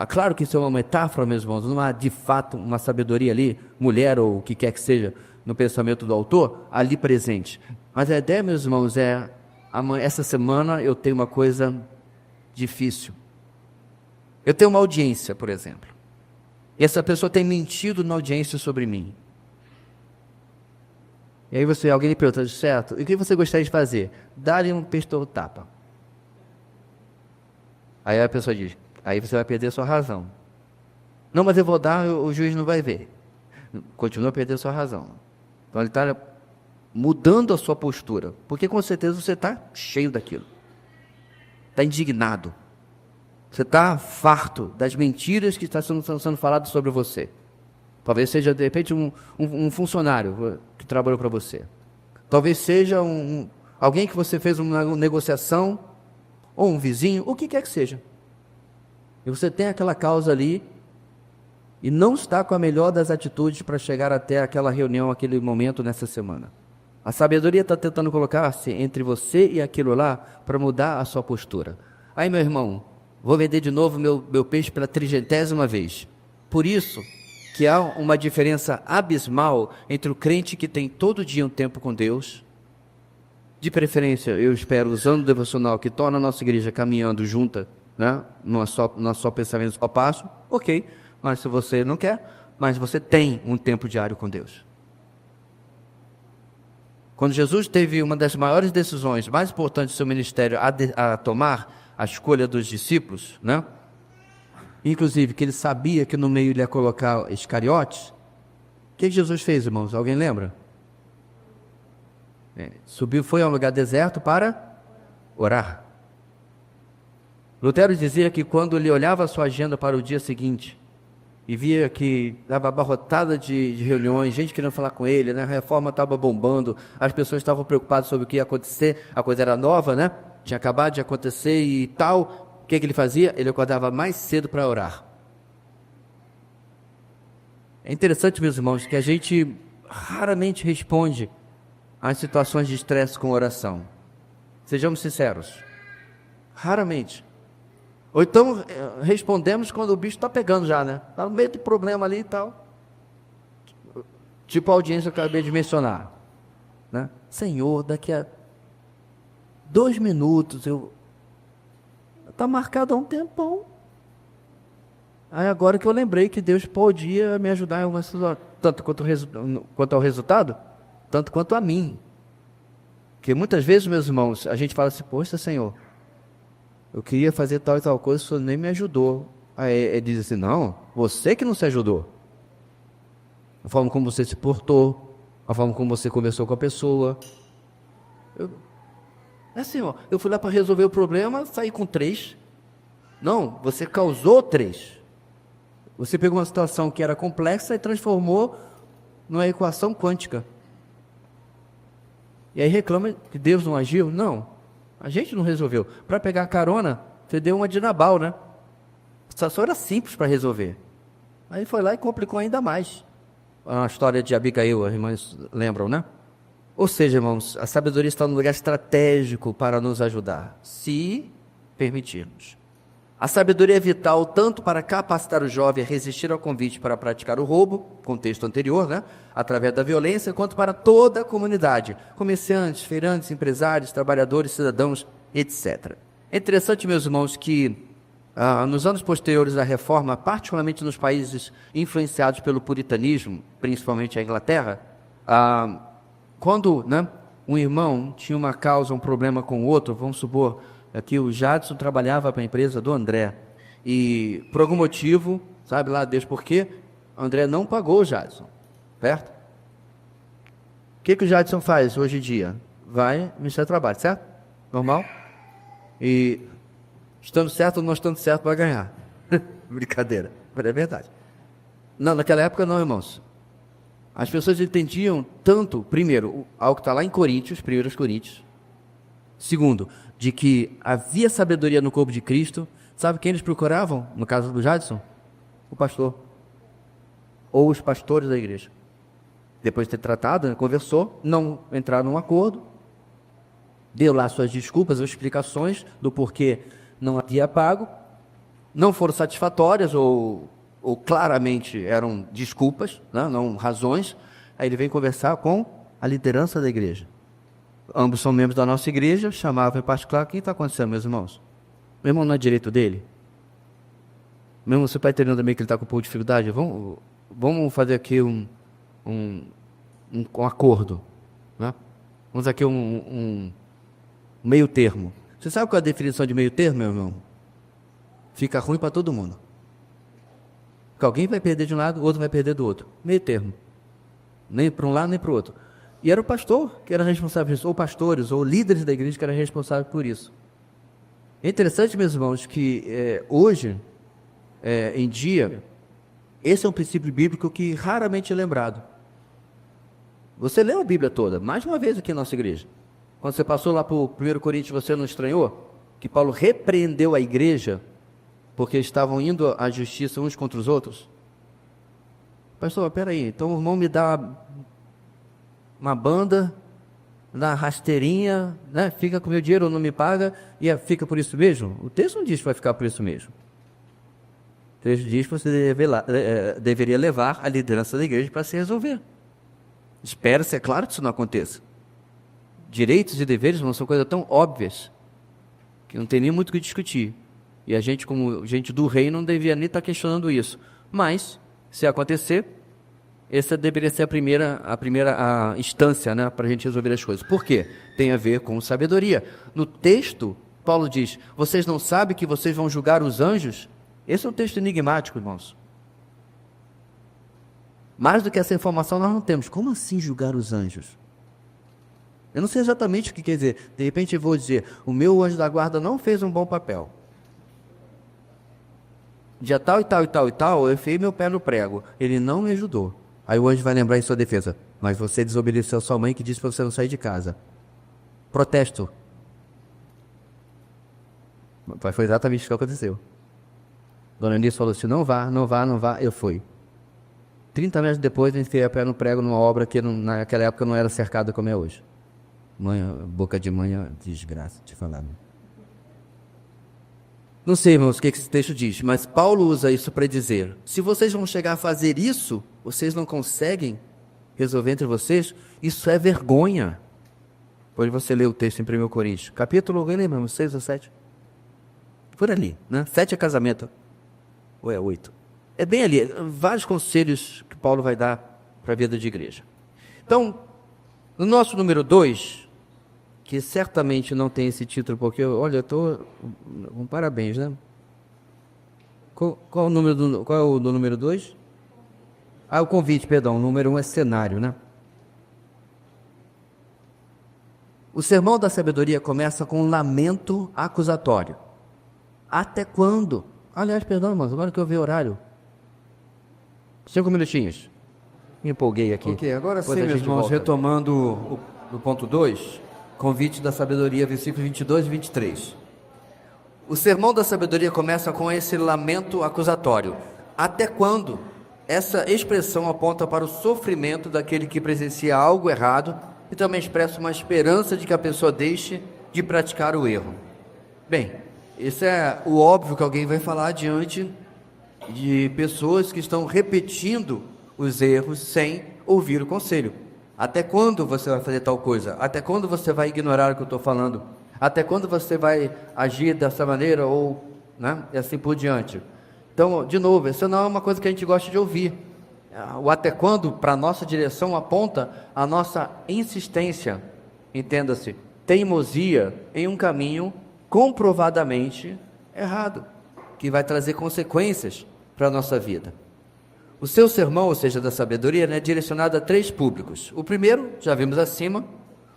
Claro que isso é uma metáfora, meus irmãos, não há de fato uma sabedoria ali, mulher ou o que quer que seja, no pensamento do autor, ali presente. Mas a ideia, meus irmãos, essa semana eu tenho uma coisa difícil. Eu tenho uma audiência, por exemplo. E essa pessoa tem mentido na audiência sobre mim. E aí alguém lhe pergunta, certo, e o que você gostaria de fazer? Dar-lhe um pistol-tapa. Aí a pessoa diz, aí você vai perder a sua razão. Não, mas eu vou dar, o juiz não vai ver. Continua a perder a sua razão. Então ele está mudando a sua postura, porque com certeza você está cheio daquilo. Está indignado. Você está farto das mentiras que estão sendo faladas sobre você. Talvez seja, de repente, um funcionário que trabalhou para você. Talvez seja alguém que você fez uma negociação, ou um vizinho, o que quer que seja. E você tem aquela causa ali, e não está com a melhor das atitudes para chegar até aquela reunião, aquele momento nessa semana. A sabedoria está tentando colocar-se entre você e aquilo lá, para mudar a sua postura. Aí, meu irmão, vou vender de novo meu peixe pela 30ª vez. Por isso que há uma diferença abismal entre o crente que tem todo dia um tempo com Deus, de preferência, eu espero, usando o devocional que torna a nossa igreja caminhando junta, né? Não é só pensamento, só passo, ok, mas se você não quer, mas você tem um tempo diário com Deus. Quando Jesus teve uma das maiores decisões, mais importantes do seu ministério a tomar, a escolha dos discípulos, né? Inclusive que ele sabia que no meio ele ia colocar Iscariotes, o que Jesus fez, irmãos? Alguém lembra? Subiu, foi a um lugar deserto para orar. Lutero dizia que quando ele olhava a sua agenda para o dia seguinte e via que estava abarrotada de reuniões, gente querendo falar com ele, né? A reforma estava bombando, as pessoas estavam preocupadas sobre o que ia acontecer, a coisa era nova, né? Tinha acabado de acontecer e tal. O que ele fazia? Ele acordava mais cedo para orar. É interessante, meus irmãos, que a gente raramente responde às situações de estresse com oração. Sejamos sinceros. Raramente. Ou então respondemos quando o bicho está pegando já, né? Está no meio de problema ali e tal. Tipo a audiência que eu acabei de mencionar, né? Senhor, daqui a 2 minutos está marcado há um tempão. Aí agora que eu lembrei que Deus podia me ajudar em algumas situações, tanto quanto ao resultado, tanto quanto a mim. Porque muitas vezes, meus irmãos, a gente fala assim, poxa, Senhor, eu queria fazer tal e tal coisa, o Senhor nem me ajudou. Aí ele diz assim, não, você que não se ajudou. A forma como você se portou, a forma como você conversou com a pessoa. Senhor, eu fui lá para resolver o problema, saí com 3. Não, você causou 3. Você pegou uma situação que era complexa e transformou numa equação quântica. E aí reclama que Deus não agiu? Não, a gente não resolveu. Para pegar carona, você deu uma de Nabal, né? A situação era simples para resolver. Aí foi lá e complicou ainda mais. A história de Abigail, as irmãs lembram, né? Ou seja, irmãos, a sabedoria está num lugar estratégico para nos ajudar, se permitirmos. A sabedoria é vital tanto para capacitar o jovem a resistir ao convite para praticar o roubo, contexto anterior, né? Através da violência, quanto para toda a comunidade, comerciantes, feirantes, empresários, trabalhadores, cidadãos, etc. É interessante, meus irmãos, que nos anos posteriores à reforma, particularmente nos países influenciados pelo puritanismo, principalmente a Inglaterra, quando, né, um irmão tinha uma causa, um problema com o outro, vamos supor que o Jadson trabalhava para a empresa do André, e por algum motivo, sabe lá Deus por quê, o André não pagou o Jadson. certo? O que o Jadson faz hoje em dia? Vai no Ministério do Trabalho, certo? Normal? E estando certo ou não estando certo, vai ganhar. Brincadeira, mas é verdade. Não, naquela época não, irmãos. As pessoas entendiam tanto, primeiro, algo que está lá em Coríntios, 1 Coríntios. Segundo, de que havia sabedoria no corpo de Cristo. Sabe quem eles procuravam, no caso do Jadson? O pastor. Ou os pastores da igreja. Depois de ter tratado, conversou, não entraram num acordo, deu lá suas desculpas ou explicações do porquê não havia pago, não foram satisfatórias ou claramente eram desculpas, né, não razões. Aí ele vem conversar com a liderança da igreja. Ambos são membros da nossa igreja, chamava em particular. O que está acontecendo, meus irmãos? Meu irmão não é direito dele? Mesmo você está entendendo também que ele está com um pouco de dificuldade? Vamos fazer aqui um acordo, né? Vamos aqui um meio termo. Você sabe qual é a definição de meio termo, meu irmão? Fica ruim para todo mundo. Porque alguém vai perder de um lado, o outro vai perder do outro. Meio termo. Nem para um lado, nem para o outro. E era o pastor que era responsável por isso, ou pastores, ou líderes da igreja que eram responsáveis por isso. É interessante, meus irmãos, que hoje, em dia, esse é um princípio bíblico que raramente é lembrado. Você leu a Bíblia toda, mais uma vez aqui na nossa igreja. Quando você passou lá para o 1 Coríntios, você não estranhou? Que Paulo repreendeu a igreja porque estavam indo à justiça uns contra os outros? Pastor, peraí, então o irmão me dá uma banda, dá rasteirinha, né? Fica com o meu dinheiro ou não me paga, e fica por isso mesmo? O texto não diz que vai ficar por isso mesmo. O texto diz que você deveria levar a liderança da igreja para se resolver. Espera-se, é claro que isso não aconteça. Direitos e deveres não são coisas tão óbvias que não tem nem muito o que discutir. E a gente, como gente do reino, não devia nem estar questionando isso. Mas, se acontecer, essa deveria ser a primeira instância, né, para a gente resolver as coisas. Por quê? Tem a ver com sabedoria. No texto, Paulo diz: vocês não sabem que vocês vão julgar os anjos? Esse é um texto enigmático, irmãos. Mais do que essa informação nós não temos. Como assim julgar os anjos? Eu não sei exatamente o que quer dizer. De repente eu vou dizer: o meu anjo da guarda não fez um bom papel. Dia tal e tal e tal e tal, eu enfiei meu pé no prego. Ele não me ajudou. Aí o anjo vai lembrar em sua defesa: mas você desobedeceu a sua mãe que disse para você não sair de casa. Protesto. Foi exatamente o que aconteceu. Dona Eunice falou assim: não vá, não vá, não vá. Eu fui. 30 metros depois, eu enfiei o pé no prego numa obra que naquela época não era cercada como é hoje. Boca de mãe é desgraça de falar. Não sei, irmãos, o que esse texto diz, mas Paulo usa isso para dizer: se vocês vão chegar a fazer isso, vocês não conseguem resolver entre vocês, isso é vergonha. Pode você ler o texto em 1 Coríntios, capítulo, lembra, 6 ou 7? Por ali, né? 7 é casamento, ou é 8? É bem ali, vários conselhos que Paulo vai dar para a vida de igreja. Então, no nosso número 2, que certamente não tem esse título, porque, olha, eu estou com parabéns, né? Qual é o do número 2? O convite, perdão, o número 1 é cenário, né? O sermão da sabedoria começa com um lamento acusatório. Até quando? Aliás, perdão, irmãos, agora que eu vi o horário. 5 minutinhos. Me empolguei aqui. Ok, agora sim, meus irmãos, retomando o ponto 2, convite da sabedoria, versículos 22 e 23. O sermão da sabedoria começa com esse lamento acusatório. Até quando? Essa expressão aponta para o sofrimento daquele que presencia algo errado e também expressa uma esperança de que a pessoa deixe de praticar o erro. Bem, isso é o óbvio que alguém vai falar diante de pessoas que estão repetindo os erros sem ouvir o conselho. Até quando você vai fazer tal coisa? Até quando você vai ignorar o que eu estou falando? Até quando você vai agir dessa maneira ou, né, e assim por diante? Então, de novo, isso não é uma coisa que a gente gosta de ouvir. O até quando, para a nossa direção, aponta a nossa insistência, entenda-se, teimosia em um caminho comprovadamente errado, que vai trazer consequências para a nossa vida. O seu sermão, ou seja, da sabedoria, é direcionado a 3 públicos. O primeiro, já vimos acima,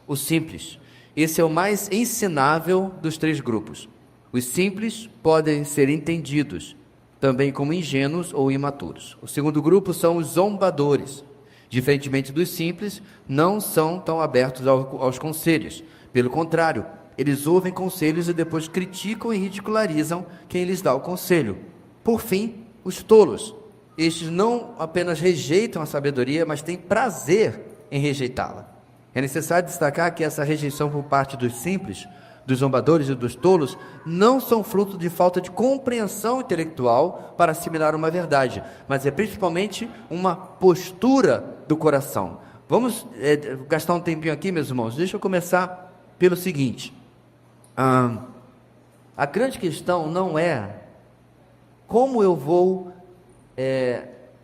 o simples. Esse é o mais ensinável dos 3 grupos. Os simples podem ser entendidos também como ingênuos ou imaturos. O segundo grupo são os zombadores. Diferentemente dos simples, não são tão abertos aos conselhos. Pelo contrário, eles ouvem conselhos e depois criticam e ridicularizam quem lhes dá o conselho. Por fim, os tolos. Estes não apenas rejeitam a sabedoria, mas têm prazer em rejeitá-la. É necessário destacar que essa rejeição por parte dos simples, dos zombadores e dos tolos, não são fruto de falta de compreensão intelectual para assimilar uma verdade, mas é principalmente uma postura do coração. Vamos gastar um tempinho aqui, meus irmãos. Deixa eu começar pelo seguinte. A grande questão não é como eu vou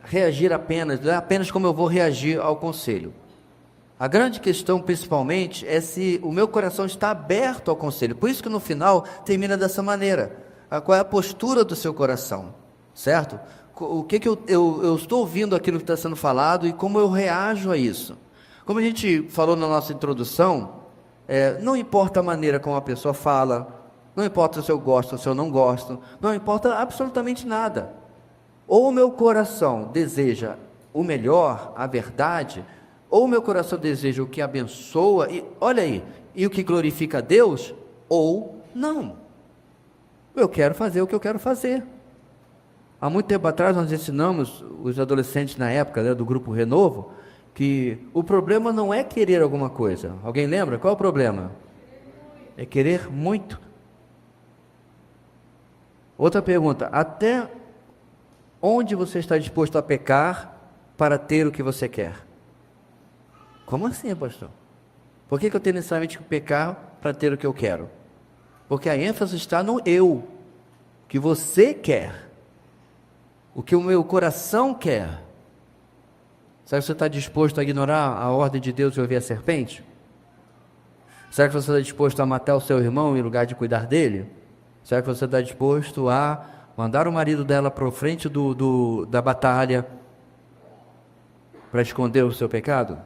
reagir apenas, não é apenas como eu vou reagir ao conselho. A grande questão, principalmente, é se o meu coração está aberto ao conselho. Por isso que no final termina dessa maneira. Qual é a postura do seu coração, certo? O que eu estou ouvindo aquilo que está sendo falado e como eu reajo a isso. Como a gente falou na nossa introdução, não importa a maneira como a pessoa fala, não importa se eu gosto ou se eu não gosto, não importa absolutamente nada. Ou o meu coração deseja o melhor, a verdade, ou o meu coração deseja o que abençoa, e olha aí, e o que glorifica a Deus, ou não. Eu quero fazer o que eu quero fazer. Há muito tempo atrás nós ensinamos os adolescentes na época, do grupo Renovo, que o problema não é querer alguma coisa. Alguém lembra? Qual é o problema? É querer muito. Outra pergunta, até onde você está disposto a pecar para ter o que você quer? Como assim, pastor? Por que eu tenho necessariamente que pecar para ter o que eu quero? Porque a ênfase está no eu, que você quer, o que o meu coração quer. Será que você está disposto a ignorar a ordem de Deus e ouvir a serpente? Será que você está disposto a matar o seu irmão em lugar de cuidar dele? Será que você está disposto a mandar o marido dela para frente da batalha para esconder o seu pecado?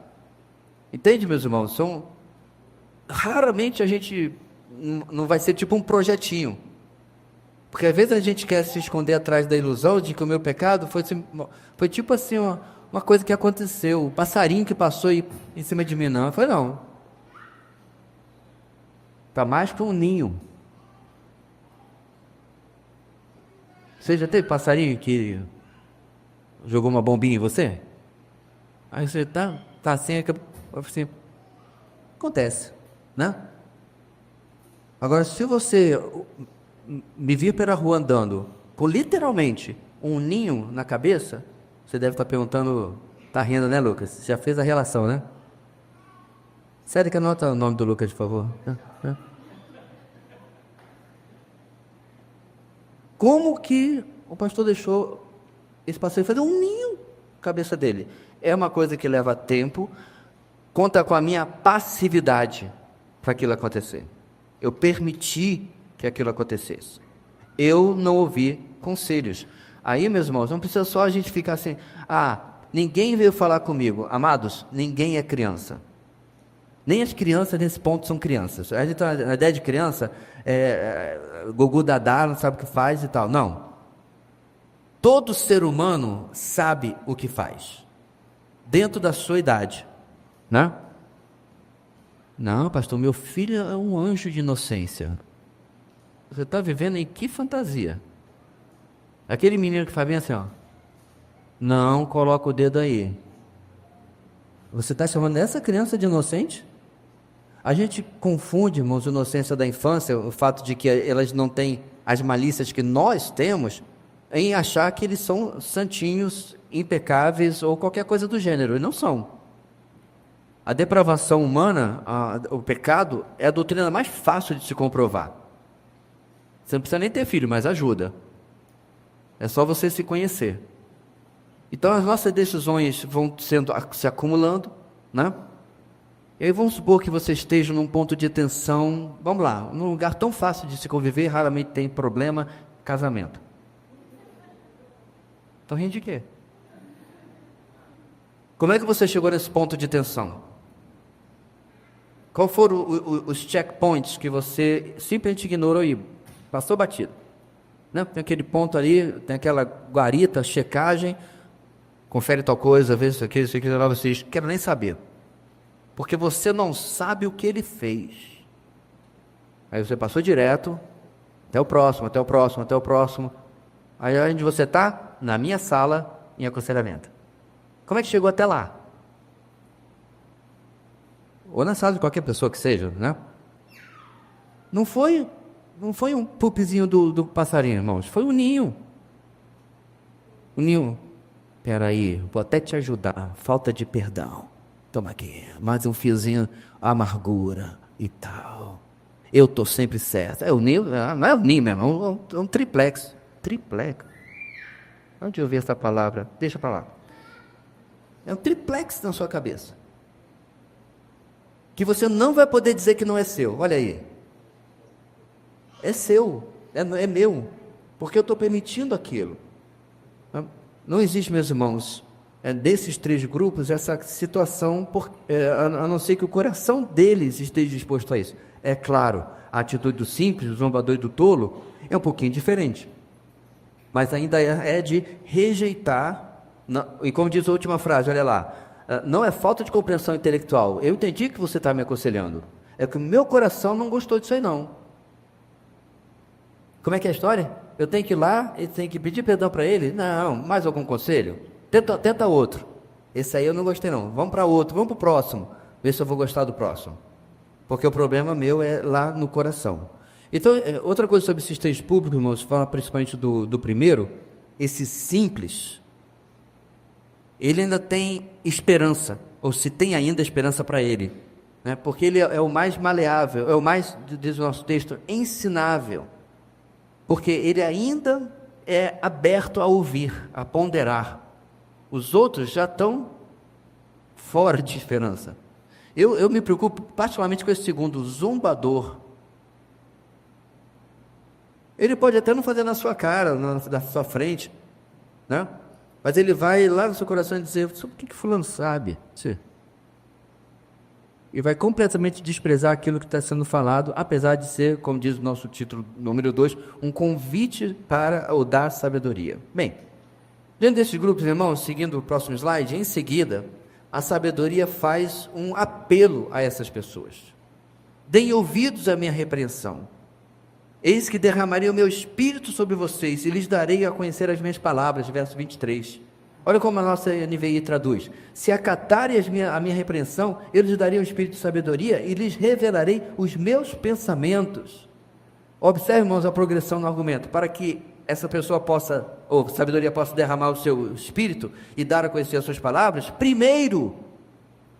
Entende, meus irmãos? Raramente a gente não vai ser tipo um projetinho. Porque às vezes a gente quer se esconder atrás da ilusão de que o meu pecado foi tipo assim, uma coisa que aconteceu, um passarinho que passou em cima de mim. Não, foi não. Está mais para um ninho. Você já teve passarinho que jogou uma bombinha em você? Aí você tá assim, acontece, né? Agora, se você me vir pela rua andando com literalmente um ninho na cabeça, você deve estar perguntando, tá rindo, né, Lucas? Você já fez a relação, né? Sério que anota o nome do Lucas, por favor. Como que o pastor deixou esse passarinho fazer um ninho na cabeça dele? É uma coisa que leva tempo, conta com a minha passividade para aquilo acontecer. Eu permiti que aquilo acontecesse. Eu não ouvi conselhos. Aí, meus irmãos, não precisa só a gente ficar assim, ninguém veio falar comigo. Amados, ninguém é criança. Nem as crianças nesse ponto são crianças. A gente, a ideia de criança Gugu Dadá, não sabe o que faz e tal. Não. Todo ser humano sabe o que faz. Dentro da sua idade. Né? Não, pastor, meu filho é um anjo de inocência. Você está vivendo em que fantasia? Aquele menino que faz bem assim, ó. Não coloca o dedo aí. Você está chamando essa criança de inocente? A gente confunde, irmãos, a inocência da infância, o fato de que elas não têm as malícias que nós temos, em achar que eles são santinhos, impecáveis ou qualquer coisa do gênero. E não são. A depravação humana, o pecado, é a doutrina mais fácil de se comprovar. Você não precisa nem ter filho, mas ajuda. É só você se conhecer. Então as nossas decisões vão se acumulando, né? E aí vamos supor que você esteja num ponto de tensão, vamos lá, num lugar tão fácil de se conviver, raramente tem problema, casamento. Estão rindo de quê? Como é que você chegou nesse ponto de tensão? Qual foram os checkpoints que você simplesmente ignorou e passou batido? Né? Tem aquele ponto ali, tem aquela guarita, checagem, confere tal coisa, vê isso aqui, lá, vocês querem nem saber. Porque você não sabe o que ele fez. Aí você passou direto, até o próximo, até o próximo, até o próximo. Aí onde você está? Na minha sala, em aconselhamento. Como é que chegou até lá? Ou na sala de qualquer pessoa que seja, né? Não foi um pupizinho do passarinho, irmãos. Foi um ninho. Um ninho. Peraí, vou até te ajudar. Falta de perdão. Toma aqui. Mais um fiozinho, amargura e tal. Eu tô sempre certo. É o ninho, não é o ninho mesmo, é um triplex. Triplex. Onde eu vi essa palavra? Deixa pra lá. É um triplex na sua cabeça. Que você não vai poder dizer que não é seu. Olha aí. É seu. É meu. Porque eu estou permitindo aquilo. Não existe, meus irmãos, desses 3 grupos, essa situação, a não ser que o coração deles esteja disposto a isso. É claro, a atitude do simples, do zombador e do tolo é um pouquinho diferente. Mas ainda é de rejeitar, e como diz a última frase, olha lá, não é falta de compreensão intelectual. Eu entendi que você está me aconselhando. É que o meu coração não gostou disso aí, não. Como é que é a história? Eu tenho que ir lá e tenho que pedir perdão para ele? Não, mais algum conselho? Tenta outro. Esse aí eu não gostei, não. Vamos para outro, vamos para o próximo. Ver se eu vou gostar do próximo. Porque o problema meu é lá no coração. Então, outra coisa sobre esses 3 públicos, irmãos, fala principalmente do primeiro, esse simples, ele ainda tem esperança, ou se tem ainda esperança para ele, né? Porque ele é o mais maleável, é o mais, diz o nosso texto, ensinável, porque ele ainda é aberto a ouvir, a ponderar. Os outros já estão fora de esperança. Eu me preocupo particularmente com esse segundo, zombador. Ele pode até não fazer na sua cara, na sua frente, né? Mas ele vai lá no seu coração e dizer, o que fulano sabe? E vai completamente desprezar aquilo que está sendo falado, apesar de ser, como diz o nosso título número 2, um convite para o dar sabedoria. Bem, dentro desses grupos, irmãos, seguindo o próximo slide, em seguida, a sabedoria faz um apelo a essas pessoas. Deem ouvidos à minha repreensão. Eis que derramarei o meu espírito sobre vocês e lhes darei a conhecer as minhas palavras, verso 23. Olha como a nossa NVI traduz. Se acatarem a minha repreensão, eu lhes darei o espírito de sabedoria e lhes revelarei os meus pensamentos. Observe, irmãos, a progressão no argumento. Para que essa pessoa possa, ou sabedoria possa derramar o seu espírito e dar a conhecer as suas palavras, primeiro,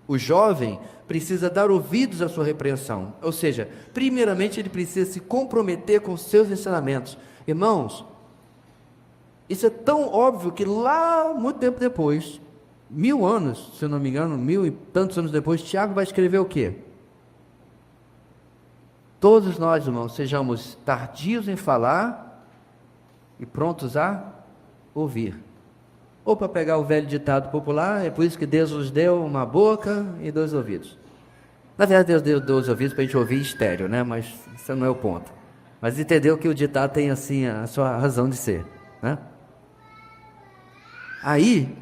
o jovem precisa dar ouvidos à sua repreensão, ou seja, primeiramente ele precisa se comprometer com os seus ensinamentos. Irmãos, isso é tão óbvio que lá, muito tempo depois, 1000 anos, se eu não me engano, 1000 e tantos anos depois, Tiago vai escrever o quê? Todos nós, irmãos, sejamos tardios em falar e prontos a ouvir. Ou para pegar o velho ditado popular, é por isso que Deus nos deu uma boca e 2 ouvidos. Na verdade, Deus deu 2 ouvidos para a gente ouvir estéreo, né? Mas isso não é o ponto. Mas entendeu que o ditado tem assim a sua razão de ser, né? Aí,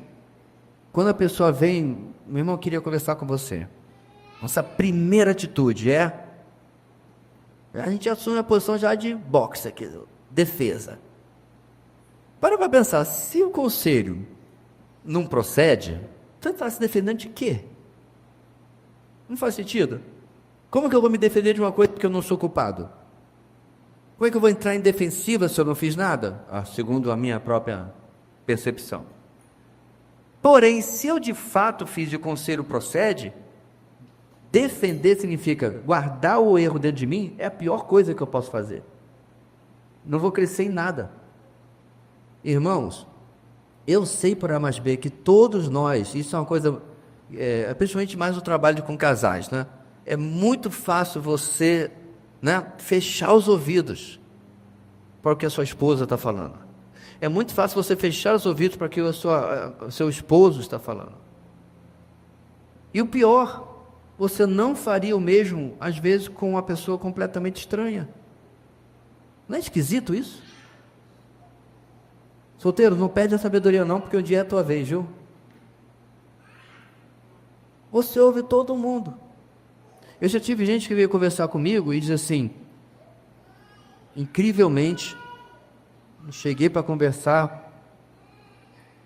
quando a pessoa vem, meu irmão, eu queria conversar com você. Nossa primeira atitude é, a gente assume a posição já de boxe aqui, defesa. Para pensar, se o conselho não procede, você está se defendendo de quê? Não faz sentido. Como que eu vou me defender de uma coisa que eu não sou culpado? Como é que eu vou entrar em defensiva se eu não fiz nada? Segundo a minha própria percepção. Porém, se eu de fato fiz e o conselho procede, defender significa guardar o erro dentro de mim, é a pior coisa que eu posso fazer. Não vou crescer em nada. Irmãos, eu sei por A mais B que todos nós, isso é uma coisa, principalmente mais o trabalho com casais, né? É muito fácil você, né, fechar os ouvidos para o que a sua esposa está falando. É muito fácil você fechar os ouvidos para o que o seu esposo está falando. E o pior, você não faria o mesmo, às vezes, com uma pessoa completamente estranha. Não é esquisito isso? Solteiro, não perde a sabedoria não, porque um dia é a tua vez, viu? Você ouve todo mundo. Eu já tive gente que veio conversar comigo e diz assim, incrivelmente, cheguei para conversar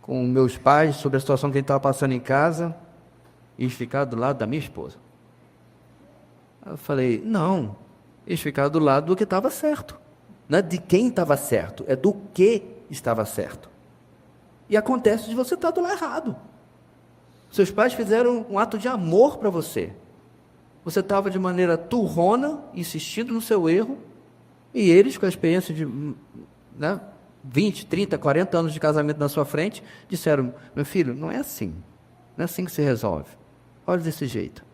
com meus pais sobre a situação que a gente estava passando em casa e ficar do lado da minha esposa. Eu falei, não, eles ficaram do lado do que estava certo. Não é de quem estava certo, é do que estava certo. E acontece de você estar do lado errado. Seus pais fizeram um ato de amor para você. Você estava de maneira turrona, insistindo no seu erro, e eles, com a experiência de 20, 30, 40 anos de casamento na sua frente, disseram, meu filho, não é assim que se resolve. Olha desse jeito.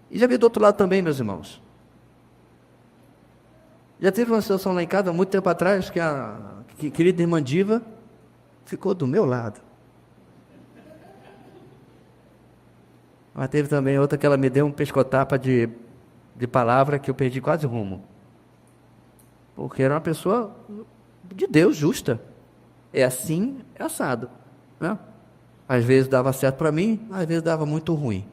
E já vi do outro lado também, meus irmãos. Já teve uma situação lá em casa, muito tempo atrás, que a querida irmã Diva ficou do meu lado. Mas teve também outra que ela me deu um pescotapa de palavra que eu perdi quase o rumo. Porque era uma pessoa de Deus, justa. É assim, é assado. Né? Às vezes dava certo para mim, às vezes dava muito ruim.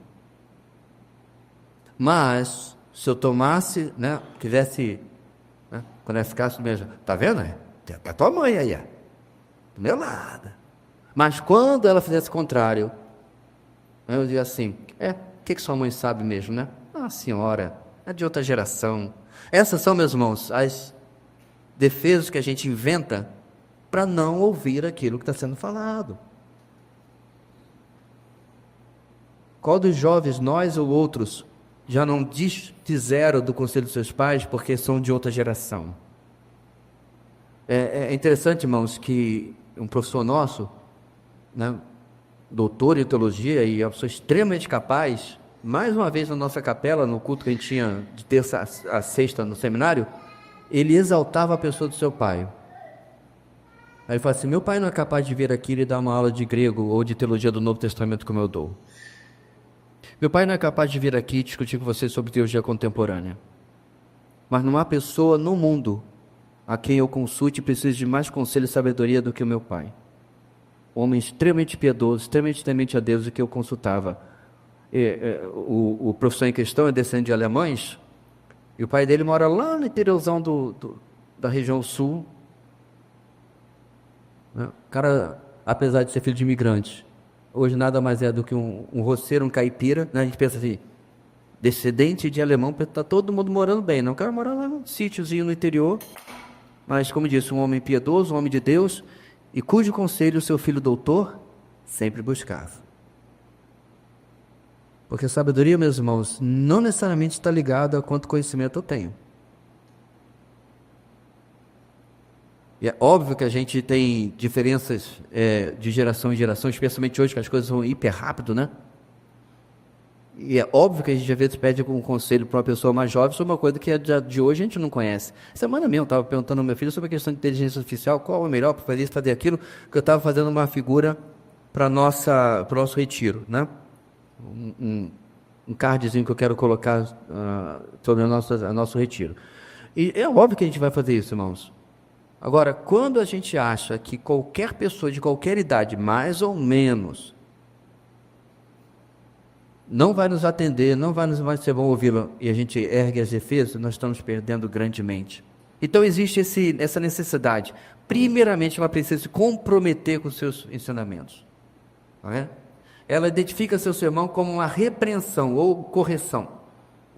Mas, se eu tomasse, tivesse, quando ela ficasse mesmo, tá vendo? Tem a tua mãe aí, do meu lado. Mas quando ela fizesse o contrário, eu dizia assim, o que sua mãe sabe mesmo, né? Ah, senhora, é de outra geração. Essas são, meus irmãos, as defesas que a gente inventa para não ouvir aquilo que está sendo falado. Qual dos jovens, nós ou outros, já não disseram do conselho dos seus pais porque são de outra geração? É interessante, irmãos, que um professor nosso, doutor em teologia e uma pessoa extremamente capaz, mais uma vez na nossa capela, no culto que a gente tinha de terça a sexta no seminário, ele exaltava a pessoa do seu pai. Aí ele fala assim, meu pai não é capaz de vir aqui e dar uma aula de grego ou de teologia do Novo Testamento como eu dou. Meu pai não é capaz de vir aqui e discutir com você sobre teologia contemporânea. Mas não há pessoa no mundo a quem eu consulte e precise de mais conselho e sabedoria do que o meu pai. Homem extremamente piedoso, extremamente temente a Deus, o que eu consultava. O professor em questão é descendente de alemães, e o pai dele mora lá no interiorzão da região sul. O cara, apesar de ser filho de imigrantes, hoje nada mais é do que um roceiro, um caipira, A gente pensa assim, descendente de alemão, está todo mundo morando bem, não? O cara mora lá num sítiozinho no interior, mas como disse, um homem piedoso, um homem de Deus, e cujo conselho o seu filho doutor sempre buscava. Porque a sabedoria, meus irmãos, não necessariamente está ligada a quanto conhecimento eu tenho. E é óbvio que a gente tem diferenças de geração em geração, especialmente hoje que as coisas vão hiper rápido, E é óbvio que a gente às vezes pede um conselho para uma pessoa mais jovem sobre uma coisa que de hoje a gente não conhece. Semana mesmo eu estava perguntando ao meu filho sobre a questão de inteligência artificial, qual é o melhor para fazer isso, fazer aquilo, que eu estava fazendo uma figura para o nosso retiro, Um cardzinho que eu quero colocar sobre o nosso retiro. E é óbvio que a gente vai fazer isso, irmãos. Agora, quando a gente acha que qualquer pessoa de qualquer idade, mais ou menos, não vai nos atender, não vai ser bom ouvi-lo, e a gente ergue as defesas, nós estamos perdendo grandemente. Então existe essa necessidade. Primeiramente, ela precisa se comprometer com os seus ensinamentos. Não é? Ela identifica seu sermão como uma repreensão ou correção,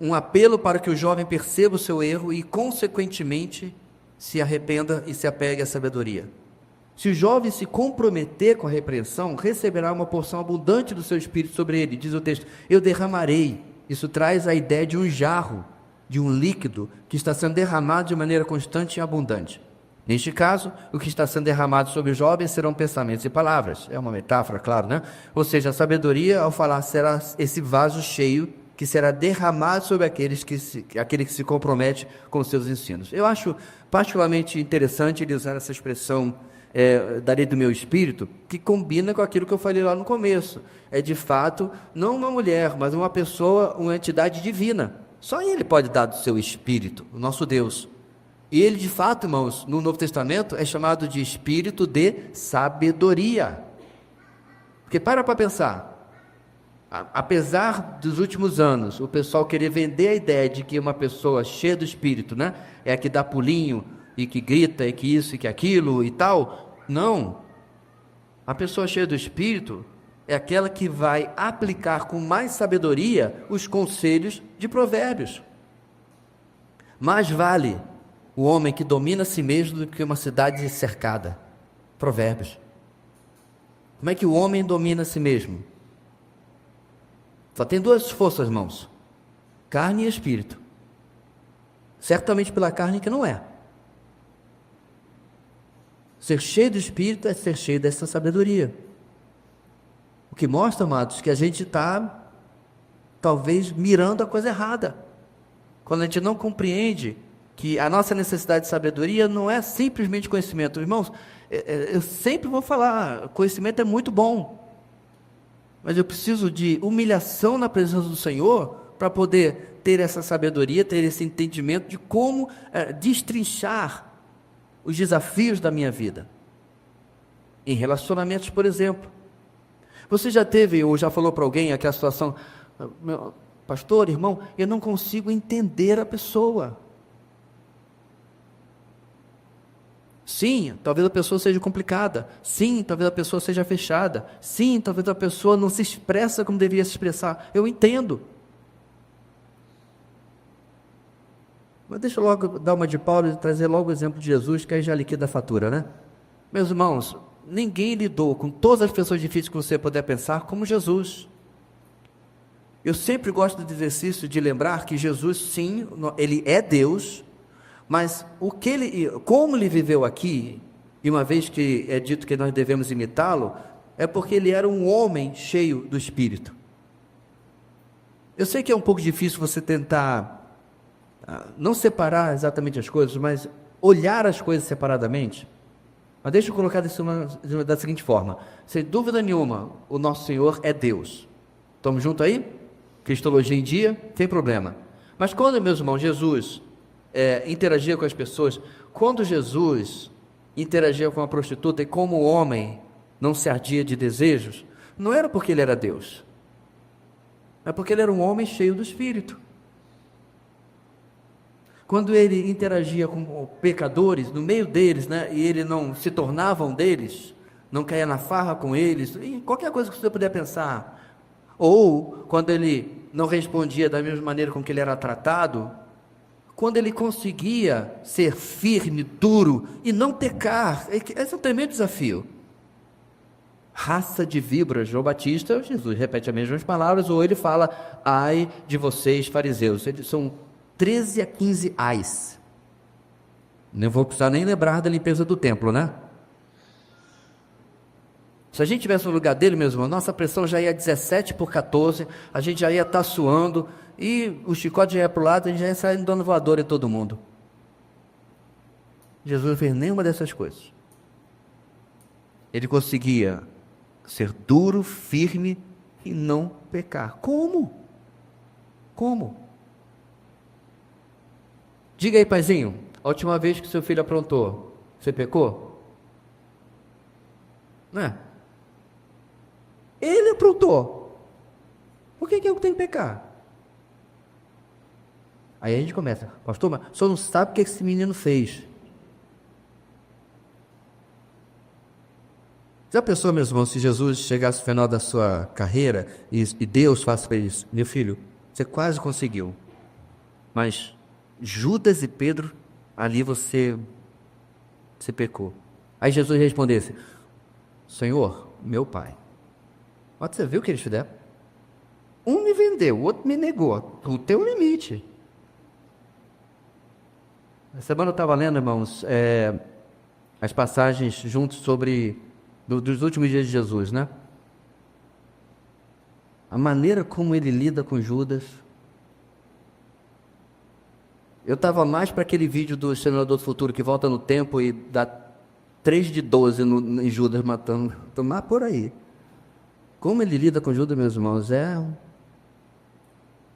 um apelo para que o jovem perceba o seu erro e, consequentemente, se arrependa e se apegue à sabedoria. Se o jovem se comprometer com a repreensão, receberá uma porção abundante do seu espírito sobre ele. Diz o texto, eu derramarei. Isso traz a ideia de um jarro, de um líquido que está sendo derramado de maneira constante e abundante. Neste caso, o que está sendo derramado sobre os jovens serão pensamentos e palavras. É uma metáfora, claro, Ou seja, a sabedoria, ao falar, será esse vaso cheio que será derramado sobre aquele que se compromete com os seus ensinos. Eu acho particularmente interessante ele usar essa expressão darei do meu espírito, que combina com aquilo que eu falei lá no começo. É de fato, não uma mulher, mas uma pessoa, uma entidade divina. Só Ele pode dar do seu espírito, o nosso Deus. E Ele, de fato, irmãos, no Novo Testamento, é chamado de espírito de sabedoria. Porque para pensar, apesar dos últimos anos, o pessoal querer vender a ideia de que uma pessoa cheia do espírito, né, é a que dá pulinho, e que grita, e que isso, e que aquilo, e tal, não. A pessoa cheia do espírito é aquela que vai aplicar com mais sabedoria os conselhos de Provérbios. Mais vale o homem que domina a si mesmo do que uma cidade cercada. Provérbios. Como é que o homem domina a si mesmo? Só tem duas forças, irmãos: carne e espírito. Certamente pela carne que não é. Ser cheio do espírito é ser cheio dessa sabedoria. O que mostra, amados, que a gente está talvez mirando a coisa errada. Quando a gente não compreende que a nossa necessidade de sabedoria não é simplesmente conhecimento. Irmãos, eu sempre vou falar, conhecimento é muito bom, mas eu preciso de humilhação na presença do Senhor para poder ter essa sabedoria, ter esse entendimento de como destrinchar os desafios da minha vida. Em relacionamentos, por exemplo. Você já teve ou já falou para alguém aquela situação: pastor, irmão, eu não consigo entender a pessoa. Sim, talvez a pessoa seja complicada. Sim, talvez a pessoa seja fechada. Sim, talvez a pessoa não se expressa como deveria se expressar. Eu entendo. Mas deixa eu logo dar uma de Paulo e trazer logo o exemplo de Jesus, que aí já liquida a fatura, né? Meus irmãos, ninguém lidou com todas as pessoas difíceis que você puder pensar como Jesus. Eu sempre gosto do exercício de lembrar que Jesus, sim, Ele é Deus, mas como Ele viveu aqui, e uma vez que é dito que nós devemos imitá-lo, é porque Ele era um homem cheio do Espírito. Eu sei que é um pouco difícil você tentar não separar exatamente as coisas, mas olhar as coisas separadamente. Mas deixa eu colocar da seguinte forma: sem dúvida nenhuma, o nosso Senhor é Deus. Estamos juntos aí? Cristologia em dia, sem problema. Mas quando, meus irmãos, Jesus interagia com as pessoas, quando Jesus interagia com a prostituta e como homem não se ardia de desejos, não era porque Ele era Deus, é porque Ele era um homem cheio do Espírito. Quando Ele interagia com pecadores, no meio deles, né, e Ele não se tornava um deles, não caía na farra com eles, e qualquer coisa que você puder pensar, ou quando Ele não respondia da mesma maneira com que Ele era tratado, quando Ele conseguia ser firme, duro e não pecar, esse é um tremendo desafio. Raça de víboras, João Batista, Jesus repete as mesmas palavras, ou Ele fala: ai de vocês fariseus. Eles são 13 a 15 ais. Não vou precisar nem lembrar da limpeza do templo, né? Se a gente tivesse no lugar dele, meus irmãos, nossa pressão já ia 17/14, a gente já ia estar suando, e o chicote já ia para o lado, a gente já ia sair dando voador em todo mundo. Jesus não fez nenhuma dessas coisas. Ele conseguia ser duro, firme e não pecar. Como? Como? Diga aí, paizinho, a última vez que seu filho aprontou, você pecou? Não é? Ele aprontou. Por que eu tenho que pecar? Aí a gente começa: pastor, mas o senhor não sabe o que esse menino fez. Já pensou, meus irmãos, se Jesus chegasse no final da sua carreira e Deus faça para ele: meu filho, você quase conseguiu, mas Judas e Pedro, ali você pecou. Aí Jesus respondesse: Senhor, meu pai. Mas você viu o que eles fizeram? Um me vendeu, o outro me negou. O teu limite. Essa semana eu estava lendo, irmãos, as passagens juntos sobre dos últimos dias de Jesus, né? A maneira como ele lida com Judas. Eu estava mais para aquele vídeo do Senador do Futuro que volta no tempo e dá 3 de 12 em Judas matando. Tomar por aí. Como ele lida com Judas, meus irmãos,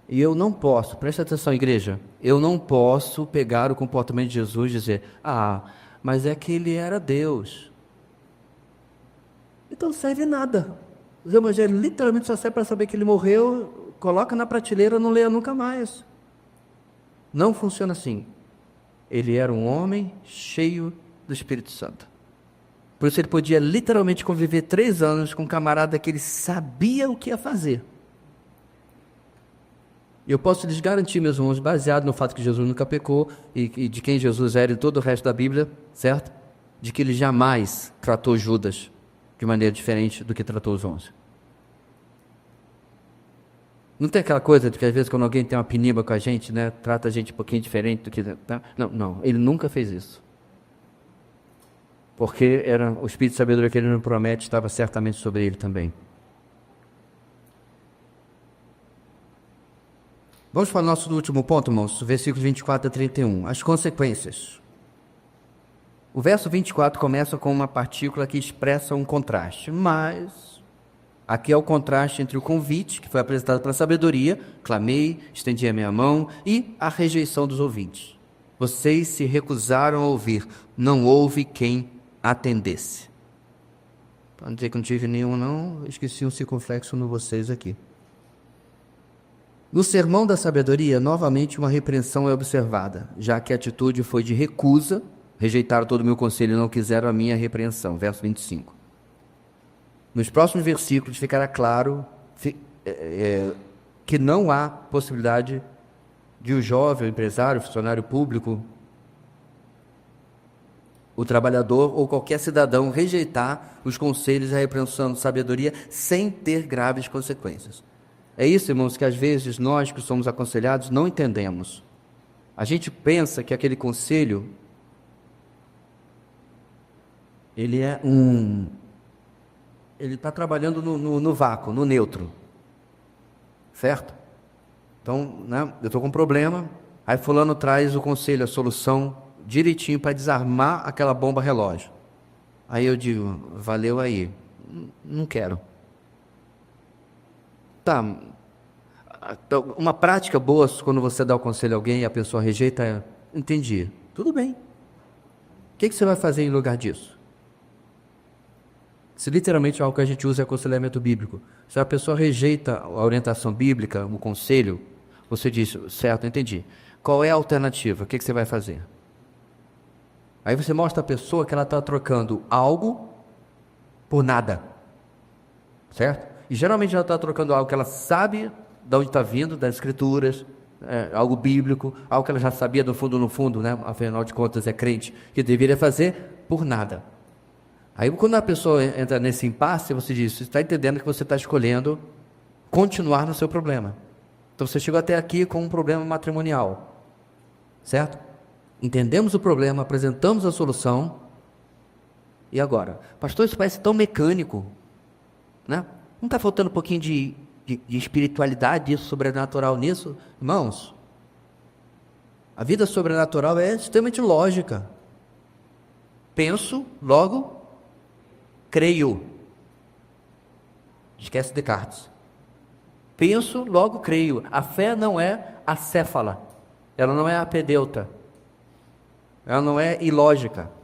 E eu não posso, preste atenção, igreja, eu não posso pegar o comportamento de Jesus e dizer, mas é que ele era Deus. Então não serve nada. Os evangelhos literalmente só servem para saber que ele morreu, coloca na prateleira, não leia nunca mais. Não funciona assim. Ele era um homem cheio do Espírito Santo. Por isso ele podia literalmente conviver 3 anos com um camarada que ele sabia o que ia fazer. E eu posso lhes garantir, meus irmãos, baseado no fato que Jesus nunca pecou e de quem Jesus era e todo o resto da Bíblia, certo? De que ele jamais tratou Judas de maneira diferente do que tratou os 11. Não tem aquela coisa de que às vezes quando alguém tem uma piniba com a gente, né, trata a gente um pouquinho diferente do que... Não, ele nunca fez isso. Porque era o Espírito de sabedoria que ele nos promete, estava certamente sobre ele também. Vamos para o nosso último ponto, irmãos, versículos 24 a 31. As consequências. O verso 24 começa com uma partícula que expressa um contraste, mas aqui é o contraste entre o convite, que foi apresentado pela sabedoria, clamei, estendi a minha mão, e a rejeição dos ouvintes. Vocês se recusaram a ouvir, não houve quem atendesse. Para não dizer que não tive nenhum, não, esqueci um circunflexo no vocês aqui. No sermão da sabedoria, novamente uma repreensão é observada, já que a atitude foi de recusa, rejeitaram todo o meu conselho e não quiseram a minha repreensão. Verso 25. Nos próximos versículos ficará claro que não há possibilidade de o jovem, o empresário, o funcionário público, o trabalhador ou qualquer cidadão rejeitar os conselhos e a repreensão da sabedoria sem ter graves consequências. É isso, irmãos, que às vezes nós que somos aconselhados não entendemos. A gente pensa que aquele conselho, ele está trabalhando no vácuo, no neutro, certo? Então, né, eu estou com um problema, aí fulano traz o conselho, a solução, direitinho para desarmar aquela bomba relógio. Aí eu digo, valeu aí, não quero. Tá, uma prática boa quando você dá o conselho a alguém e a pessoa rejeita, entendi, tudo bem. O que você vai fazer em lugar disso? Se literalmente algo que a gente usa é aconselhamento bíblico. Se a pessoa rejeita a orientação bíblica, o conselho, você diz, certo, entendi. Qual é a alternativa? O que você vai fazer? Aí você mostra a pessoa que ela está trocando algo por nada. Certo? E geralmente ela está trocando algo que ela sabe de onde está vindo, das escrituras, algo bíblico, algo que ela já sabia no fundo, né? Afinal de contas é crente, que deveria fazer por nada. Aí quando a pessoa entra nesse impasse, você diz, você está entendendo que você está escolhendo continuar no seu problema. Então você chegou até aqui com um problema matrimonial, certo? Entendemos o problema, apresentamos a solução, e agora? Pastor, isso parece tão mecânico, né? Não está faltando um pouquinho de espiritualidade, isso, sobrenatural nisso? Irmãos, a vida sobrenatural é extremamente lógica. Penso, logo creio. Esquece Descartes. Penso, logo creio. A fé não é acéfala, ela não é apedeuta, ela não é ilógica.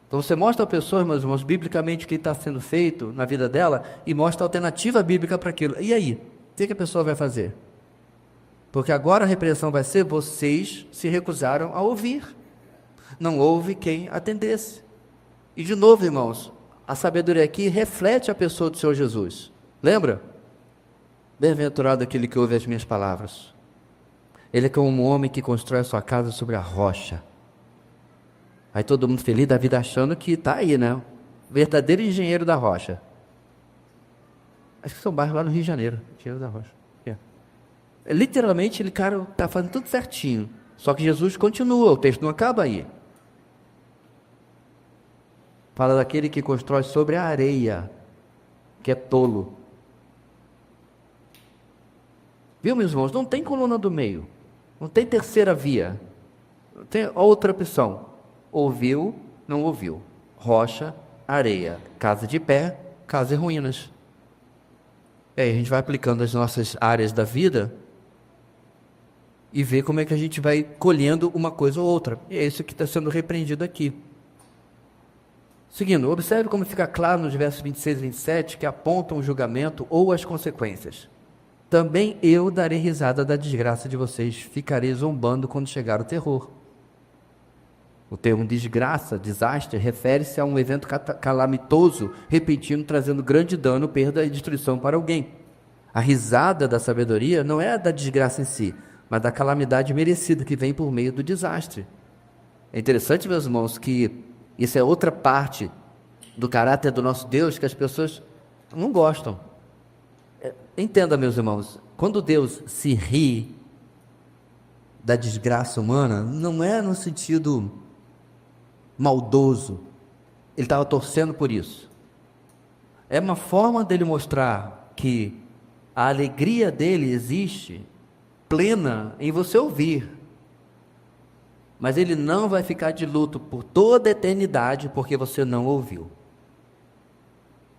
Então você mostra a pessoa, meus irmãos, biblicamente o que está sendo feito na vida dela e mostra a alternativa bíblica para aquilo. E aí? O que a pessoa vai fazer? Porque agora a repreensão vai ser, vocês se recusaram a ouvir. Não houve quem atendesse. E de novo, irmãos, a sabedoria aqui reflete a pessoa do Senhor Jesus. Lembra? Bem-aventurado aquele que ouve as minhas palavras. Ele é como um homem que constrói a sua casa sobre a rocha. Aí todo mundo feliz da vida achando que está aí, né? Verdadeiro engenheiro da rocha. Acho que são bairros lá no Rio de Janeiro, engenheiro da rocha. Literalmente, ele, cara, está fazendo tudo certinho. Só que Jesus continua, o texto não acaba aí. Fala daquele que constrói sobre a areia, que é tolo. Viu, meus irmãos? Não tem coluna do meio. Não tem terceira via. Não tem outra opção. Ouviu, não ouviu. rocha, areia. Casa de pé, casa em ruínas. E aí a gente vai aplicando as nossas áreas da vida e vê como é que a gente vai colhendo uma coisa ou outra. E é isso que está sendo repreendido aqui. Seguindo, observe como fica claro nos versos 26 e 27 que apontam o julgamento ou as consequências. Também eu darei risada da desgraça de vocês, ficarei zombando quando chegar o terror. O termo desgraça, desastre, refere-se a um evento calamitoso, repentino, trazendo grande dano, perda e destruição para alguém. A risada da sabedoria não é a da desgraça em si, mas da calamidade merecida que vem por meio do desastre. É interessante, meus irmãos, que isso é outra parte do caráter do nosso Deus que as pessoas não gostam. Entenda, meus irmãos, quando Deus se ri da desgraça humana, não é no sentido maldoso. Ele estava torcendo por isso. É uma forma dele mostrar que a alegria dele existe plena em você ouvir. Mas ele não vai ficar de luto por toda a eternidade porque você não ouviu.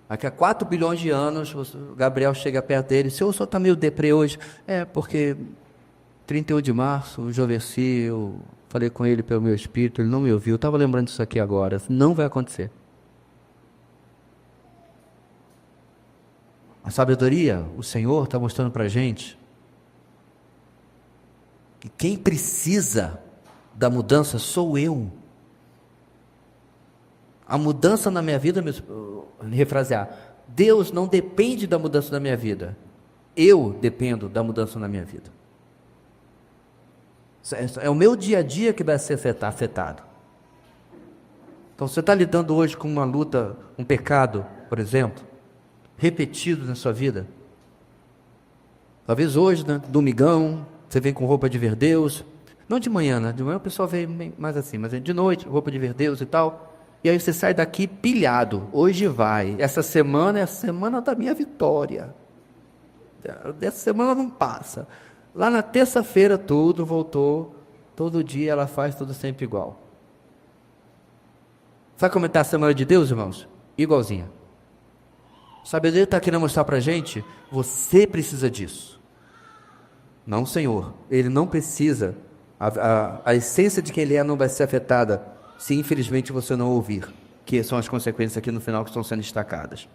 Daqui a 4 bilhões de anos, Gabriel chega perto dele e diz: o senhor está meio deprê hoje? É, porque 31 de março, o Joverci, eu falei com ele pelo meu espírito, ele não me ouviu, eu estava lembrando disso aqui agora, não vai acontecer. A sabedoria, o Senhor está mostrando para a gente que quem precisa da mudança sou eu. A mudança na minha vida, refrasear, Deus não depende da mudança da minha vida, eu dependo da mudança na minha vida. É o meu dia a dia que vai ser afetado. Então você está lidando hoje com uma luta, um pecado, por exemplo, repetido na sua vida. Talvez hoje, né, domingão, você vem com roupa de ver Deus, não de manhã, né? De manhã o pessoal vem mais assim, mas de noite, roupa de ver Deus e tal. E aí você sai daqui pilhado, hoje vai, essa semana é a semana da minha vitória, dessa semana não passa. Lá na terça-feira tudo voltou, todo dia ela faz tudo sempre igual. Sabe como está a semana de Deus, irmãos? Igualzinha. O sabedoria está querendo mostrar para a gente, você precisa disso. Não o Senhor, Ele não precisa, a essência de quem Ele é não vai ser afetada, se infelizmente você não ouvir, que são as consequências aqui no final que estão sendo destacadas.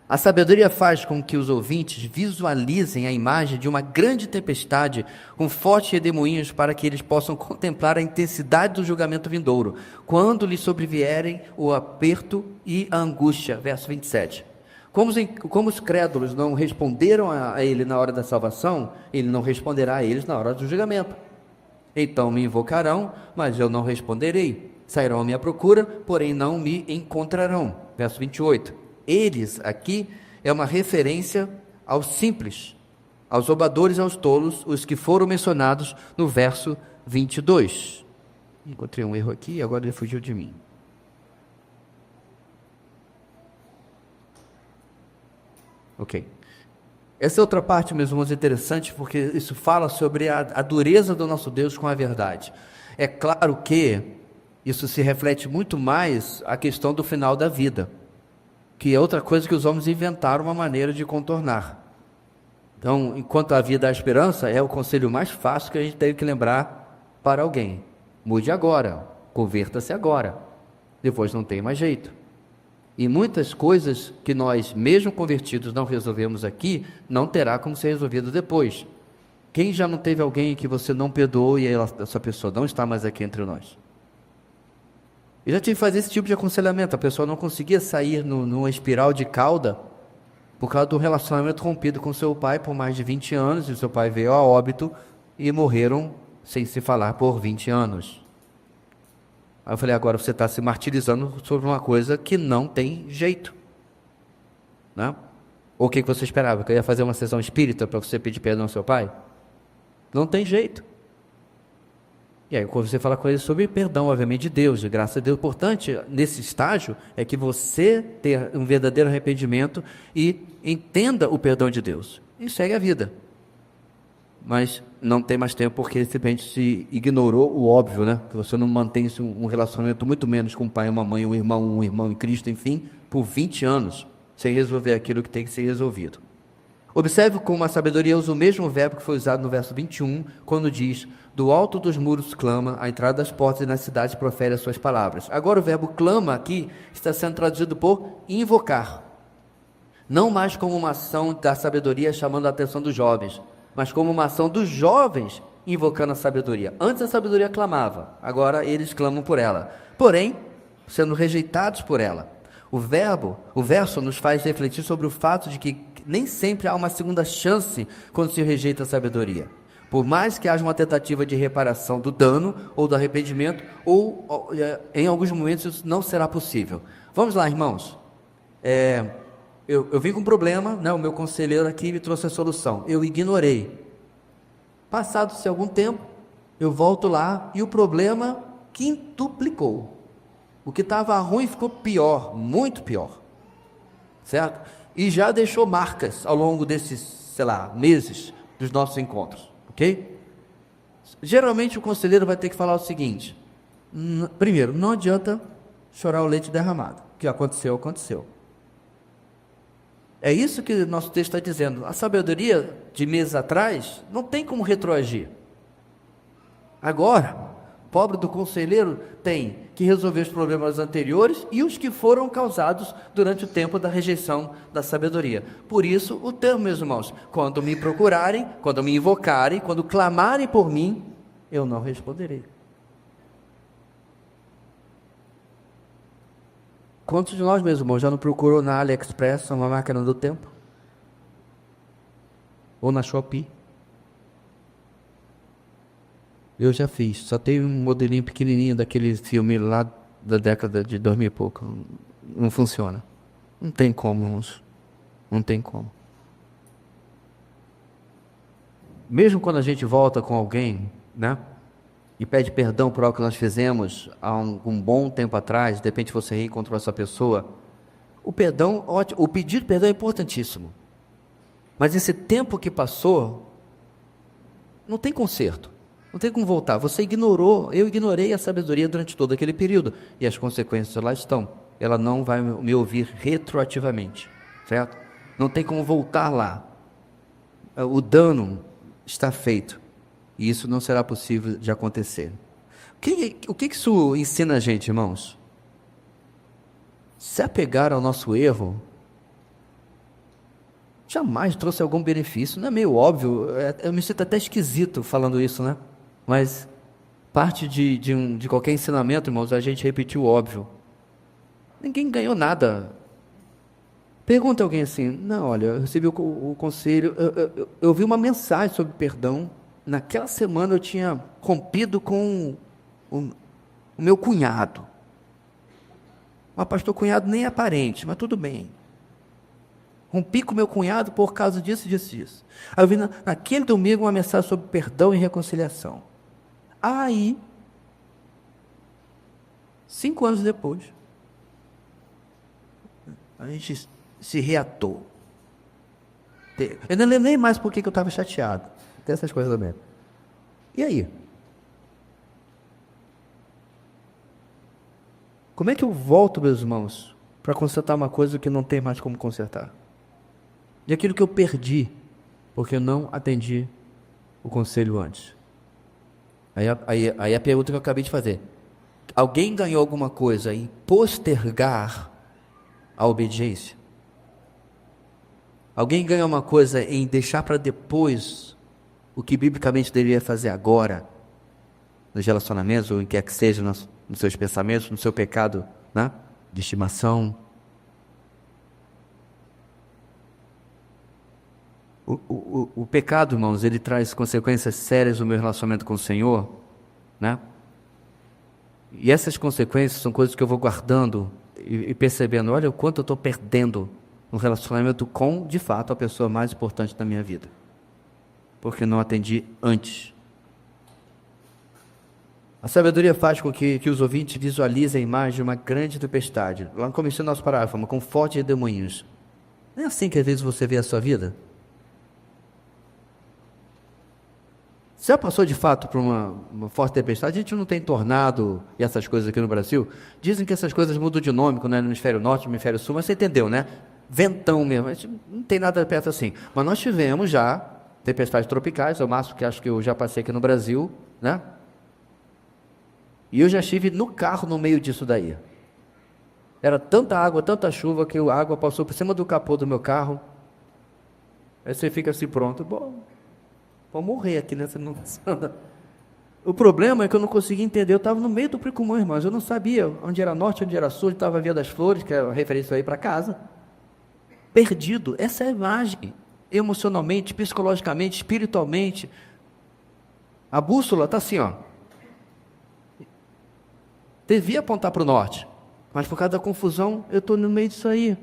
A sabedoria faz com que os ouvintes visualizem a imagem de uma grande tempestade com fortes redemoinhos para que eles possam contemplar a intensidade do julgamento vindouro, quando lhes sobrevierem o aperto e a angústia. Verso 27. Como os crédulos não responderam a ele na hora da salvação, ele não responderá a eles na hora do julgamento. Então me invocarão, mas eu não responderei. Sairão à minha procura, porém não me encontrarão. Verso 28. Eles, aqui, é uma referência aos simples, aos zombadores e aos tolos, os que foram mencionados no verso 22. Encontrei um erro aqui, agora ele fugiu de mim. Ok. Essa é outra parte, meus irmãos, interessante, porque isso fala sobre a dureza do nosso Deus com a verdade. É claro que isso se reflete muito mais a questão do final da vida, que é outra coisa que os homens inventaram uma maneira de contornar. Então, enquanto a vida há esperança, é o conselho mais fácil que a gente tem que lembrar para alguém. Mude agora, converta-se agora, depois não tem mais jeito. E muitas coisas que nós, mesmo convertidos, não resolvemos aqui, não terá como ser resolvido depois. Quem já não teve alguém que você não perdoou e essa pessoa não está mais aqui entre nós? Eu já tive que fazer esse tipo de aconselhamento. A pessoa não conseguia sair numa espiral de cauda por causa do relacionamento rompido com seu pai por mais de 20 anos, e seu pai veio a óbito e morreram sem se falar por 20 anos. Aí eu falei, agora você está se martirizando sobre uma coisa que não tem jeito, né? Ou o que você esperava? Que eu ia fazer uma sessão espírita para você pedir perdão ao seu pai? Não tem jeito. E aí quando você fala com ele sobre perdão, obviamente, de Deus, de graça a Deus, o importante nesse estágio é que você tenha um verdadeiro arrependimento e entenda o perdão de Deus, e segue a vida. Mas não tem mais tempo porque de repente se ignorou o óbvio, né? Que você não mantém um relacionamento, muito menos com um pai, uma mãe, um irmão em Cristo, enfim, por 20 anos, sem resolver aquilo que tem que ser resolvido. Observe como a sabedoria usa o mesmo verbo que foi usado no verso 21, quando diz: do alto dos muros clama, à entrada das portas e nas cidades profere as suas palavras. Agora o verbo clama aqui está sendo traduzido por invocar. Não mais como uma ação da sabedoria chamando a atenção dos jovens, mas como uma ação dos jovens invocando a sabedoria. Antes a sabedoria clamava, agora eles clamam por ela, porém, sendo rejeitados por ela. O verso nos faz refletir sobre o fato de que nem sempre há uma segunda chance quando se rejeita a sabedoria. Por mais que haja uma tentativa de reparação do dano ou do arrependimento, ou em alguns momentos isso não será possível. Vamos lá, irmãos. Eu vim com um problema, né? O meu conselheiro aqui me trouxe a solução. Eu ignorei. Passado-se algum tempo, eu volto lá e o problema quintuplicou. O que estava ruim ficou pior, muito pior. Certo? E já deixou marcas ao longo desses, meses dos nossos encontros. Ok? Geralmente o conselheiro vai ter que falar o seguinte: primeiro, não adianta chorar o leite derramado. O que aconteceu, aconteceu. É isso que o nosso texto está dizendo. A sabedoria de meses atrás não tem como retroagir. Agora, pobre do conselheiro tem que resolver os problemas anteriores e os que foram causados durante o tempo da rejeição da sabedoria. Por isso, o termo, meus irmãos: quando me procurarem, quando me invocarem, quando clamarem por mim, eu não responderei. Quantos de nós, meus irmãos, já não procurou na AliExpress uma máquina do tempo? Ou na Shopee? Eu já fiz, só tem um modelinho pequenininho daquele filme lá da década de 2000 e pouco. Não funciona. Não tem como, irmãos. Não tem como. Mesmo quando a gente volta com alguém, né? E pede perdão por algo que nós fizemos há um bom tempo atrás, de repente você reencontrou essa pessoa, o perdão, ótimo, o pedido de perdão é importantíssimo. Mas esse tempo que passou, não tem conserto, não tem como voltar. Você ignorou, eu ignorei a sabedoria durante todo aquele período, e as consequências lá estão. Ela não vai me ouvir retroativamente, certo? Não tem como voltar lá. O dano está feito. E isso não será possível de acontecer. O que isso ensina a gente, irmãos? Se apegar ao nosso erro jamais trouxe algum benefício. Não é meio óbvio? Eu me sinto até esquisito falando isso, né? Mas parte de qualquer ensinamento, irmãos, a gente repetir o óbvio. Ninguém ganhou nada. Pergunta alguém assim: não, olha, eu recebi o conselho, eu vi uma mensagem sobre perdão. Naquela semana eu tinha rompido com o meu cunhado. Mas pastor, cunhado nem é parente, mas tudo bem. Rompi com meu cunhado por causa disso. Aí eu vi naquele domingo uma mensagem sobre perdão e reconciliação. Aí, 5 anos depois, a gente se reatou. Eu não lembro nem mais por que eu estava chateado. Tem essas coisas também. E aí? Como é que eu volto, meus irmãos, para consertar uma coisa que não tem mais como consertar? E aquilo que eu perdi, porque eu não atendi o conselho antes. Aí a pergunta que eu acabei de fazer: alguém ganhou alguma coisa em postergar a obediência? Alguém ganha uma coisa em deixar para depois o que biblicamente deveria fazer agora, nos relacionamentos, ou em que quer que seja, nos seus pensamentos, no seu pecado, né? De estimação? O pecado, irmãos, ele traz consequências sérias no meu relacionamento com o Senhor, né? E essas consequências são coisas que eu vou guardando e percebendo: olha o quanto eu estou perdendo no relacionamento com, de fato, a pessoa mais importante da minha vida, porque não atendi antes. A sabedoria faz com que os ouvintes visualizem a imagem de uma grande tempestade. Lá no começo do nosso parágrafo, com fortes redemoinhos. Não é assim que às vezes você vê a sua vida? Você já passou de fato por uma forte tempestade? A gente não tem tornado e essas coisas aqui no Brasil. Dizem que essas coisas mudam de nome quando é no hemisfério norte, no hemisfério sul, mas você entendeu, né? Ventão mesmo. A gente não tem nada perto assim. Mas nós tivemos já tempestades tropicais, é o máximo que acho que eu já passei aqui no Brasil, né? E eu já estive no carro no meio disso daí. Era tanta água, tanta chuva, que a água passou por cima do capô do meu carro. Aí você fica assim, pronto, bom, vou morrer aqui nessa anda. O problema é que eu não conseguia entender, eu estava no meio do Pricumã, irmãos, eu não sabia onde era norte, onde era sul, estava a Via das Flores, que é a referência aí para casa. Perdido, essa é a imagem, emocionalmente, psicologicamente, espiritualmente. A bússola está assim, ó. Devia apontar para o norte, mas por causa da confusão, eu estou no meio disso aí.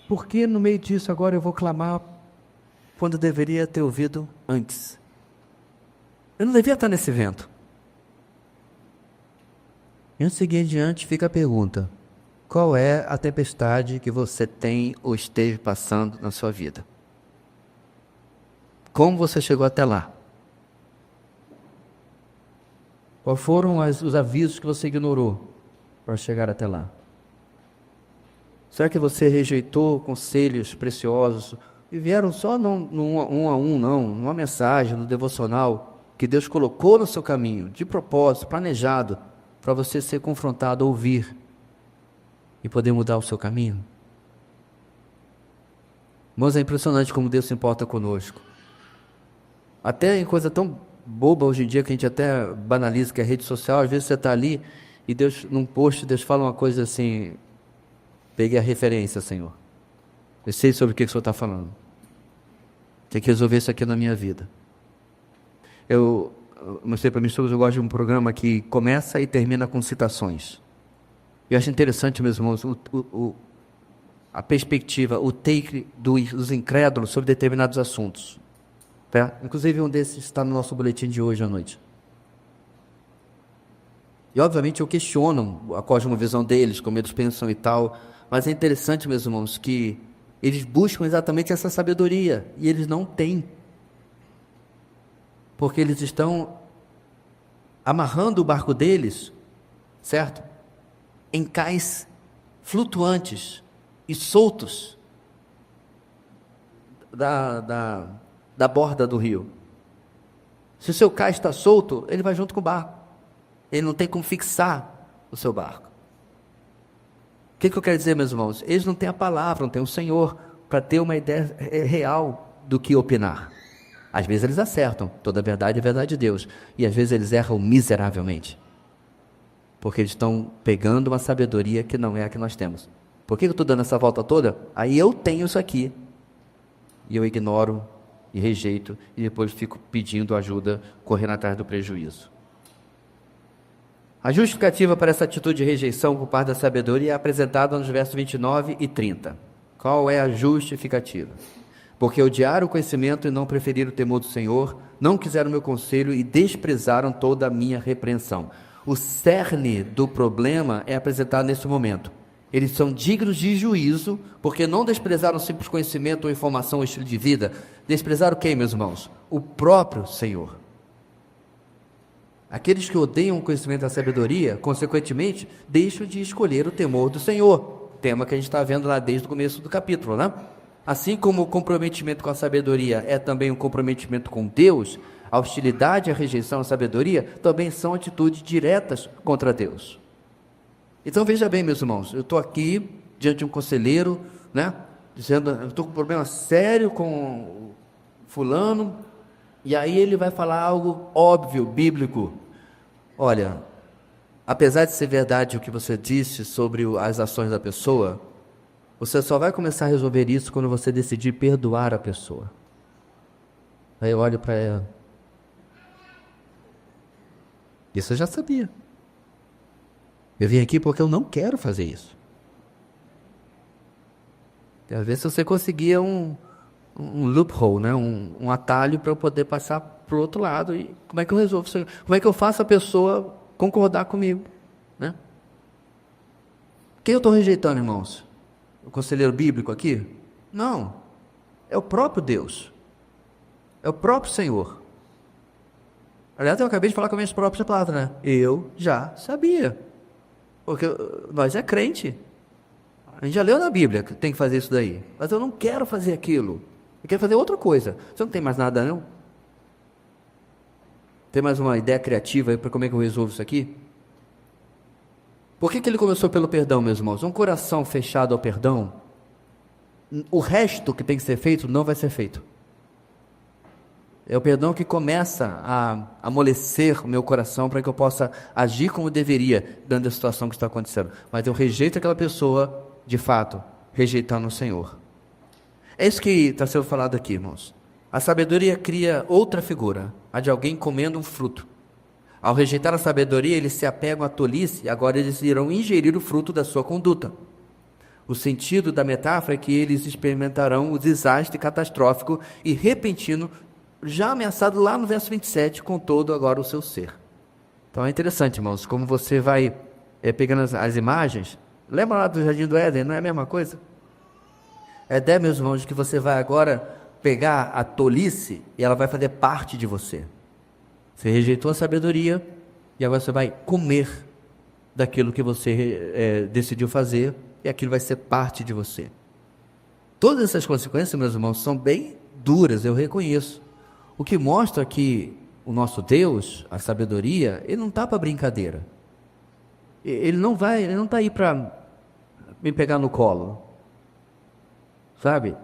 Por que no meio disso agora eu vou clamar quando eu deveria ter ouvido antes? Eu não devia estar nesse vento. E antes de seguir adiante, fica a pergunta: qual é a tempestade que você tem ou esteve passando na sua vida? Como você chegou até lá? Quais foram os avisos que você ignorou para chegar até lá? Será que você rejeitou conselhos preciosos e vieram só numa mensagem, no devocional que Deus colocou no seu caminho, de propósito, planejado, para você ser confrontado, ouvir e poder mudar o seu caminho? Irmãos, é impressionante como Deus se importa conosco. Até em coisa tão boba hoje em dia, que a gente até banaliza, que é a rede social. Às vezes você está ali e Deus, num post, Deus fala uma coisa assim: peguei a referência, Senhor, eu sei sobre o que o Senhor está falando, tem que resolver isso aqui na minha vida. Eu mostrei para mim, eu gosto de um programa que começa e termina com citações. Eu acho interessante, meus irmãos, a perspectiva, o take dos incrédulos sobre determinados assuntos. Tá? Inclusive um desses está no nosso boletim de hoje à noite. E obviamente eu questiono a cosmovisão deles, como eles pensam e tal, mas é interessante, meus irmãos, que eles buscam exatamente essa sabedoria, e eles não têm, porque eles estão amarrando o barco deles, certo? Em cais flutuantes e soltos da borda do rio. Se o seu cais está solto, ele vai junto com o barco. Ele não tem como fixar o seu barco. O que eu quero dizer, meus irmãos? Eles não têm a palavra, não têm o Senhor para ter uma ideia real do que opinar. Às vezes eles acertam, toda a verdade é verdade de Deus, e às vezes eles erram miseravelmente, porque eles estão pegando uma sabedoria que não é a que nós temos. Por que eu estou dando essa volta toda? Aí eu tenho isso aqui, e eu ignoro e rejeito, e depois fico pedindo ajuda, correndo atrás do prejuízo. A justificativa para essa atitude de rejeição por parte da sabedoria é apresentada nos versos 29 e 30. Qual é a justificativa? Porque odiaram o conhecimento e não preferiram o temor do Senhor, não quiseram o meu conselho e desprezaram toda a minha repreensão. O cerne do problema é apresentado nesse momento. Eles são dignos de juízo, porque não desprezaram simples conhecimento ou informação ou estilo de vida. Desprezaram quem, meus irmãos? O próprio Senhor. Aqueles que odeiam o conhecimento da sabedoria, consequentemente, deixam de escolher o temor do Senhor. Tema que a gente está vendo lá desde o começo do capítulo, né? Assim como o comprometimento com a sabedoria é também um comprometimento com Deus, a hostilidade e a rejeição à sabedoria também são atitudes diretas contra Deus. Então veja bem, meus irmãos, eu estou aqui diante de um conselheiro, né, dizendo, eu estou com um problema sério com fulano, e aí ele vai falar algo óbvio, bíblico. Olha, apesar de ser verdade o que você disse sobre as ações da pessoa, você só vai começar a resolver isso quando você decidir perdoar a pessoa. Aí eu olho para ela. Isso eu já sabia. Eu vim aqui porque eu não quero fazer isso. E às vezes você conseguia um loophole, né? um atalho para eu poder passar para o outro lado. E como é que eu resolvo isso? Como é que eu faço a pessoa concordar comigo? Né? Quem eu estou rejeitando, irmãos? O conselheiro bíblico aqui? Não. É o próprio Deus. É o próprio Senhor. Aliás, eu acabei de falar com as minhas próprias palavras, né? Eu já sabia. Porque nós é crente. A gente já leu na Bíblia que tem que fazer isso daí. Mas eu não quero fazer aquilo. Eu quero fazer outra coisa. Você não tem mais nada, não? Tem mais uma ideia criativa aí para como é que eu resolvo isso aqui? Por que ele começou pelo perdão, meus irmãos? Um coração fechado ao perdão, o resto que tem que ser feito não vai ser feito. É o perdão que começa a amolecer o meu coração para que eu possa agir como deveria, dentro da situação que está acontecendo. Mas eu rejeito aquela pessoa, de fato, rejeitando o Senhor. É isso que está sendo falado aqui, irmãos. A sabedoria cria outra figura, a de alguém comendo um fruto. Ao rejeitar a sabedoria, eles se apegam à tolice e agora eles irão ingerir o fruto da sua conduta. O sentido da metáfora é que eles experimentarão o desastre catastrófico e repentino, já ameaçado lá no verso 27, com todo agora o seu ser. Então é interessante, irmãos, como você vai pegando as imagens. Lembra lá do Jardim do Éden, não é a mesma coisa? É ideia, meus irmãos, que você vai agora pegar a tolice e ela vai fazer parte de você. Você rejeitou a sabedoria e agora você vai comer daquilo que você decidiu fazer e aquilo vai ser parte de você. Todas essas consequências, meus irmãos, são bem duras, eu reconheço. O que mostra que o nosso Deus, a sabedoria, ele não está para brincadeira. Ele não está aí para me pegar no colo. Sabe?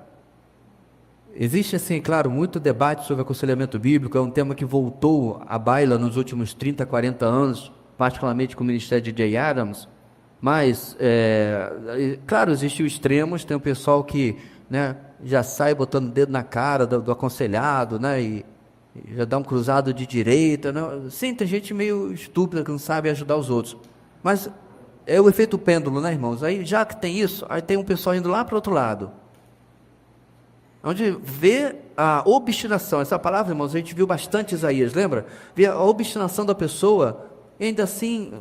Existe, assim, claro, muito debate sobre aconselhamento bíblico, é um tema que voltou à baila nos últimos 30, 40 anos, particularmente com o ministério de J. Adams, mas, claro, existem os extremos, tem o pessoal que, né, já sai botando o dedo na cara do aconselhado, né, e já dá um cruzado de direita, né? Sim, tem gente meio estúpida que não sabe ajudar os outros, mas é o efeito pêndulo, né, irmãos? Aí, já que tem isso, aí tem um pessoal indo lá para o outro lado, onde vê a obstinação. Essa palavra, irmãos, a gente viu bastante em Isaías, lembra? Vê a obstinação da pessoa, e ainda assim,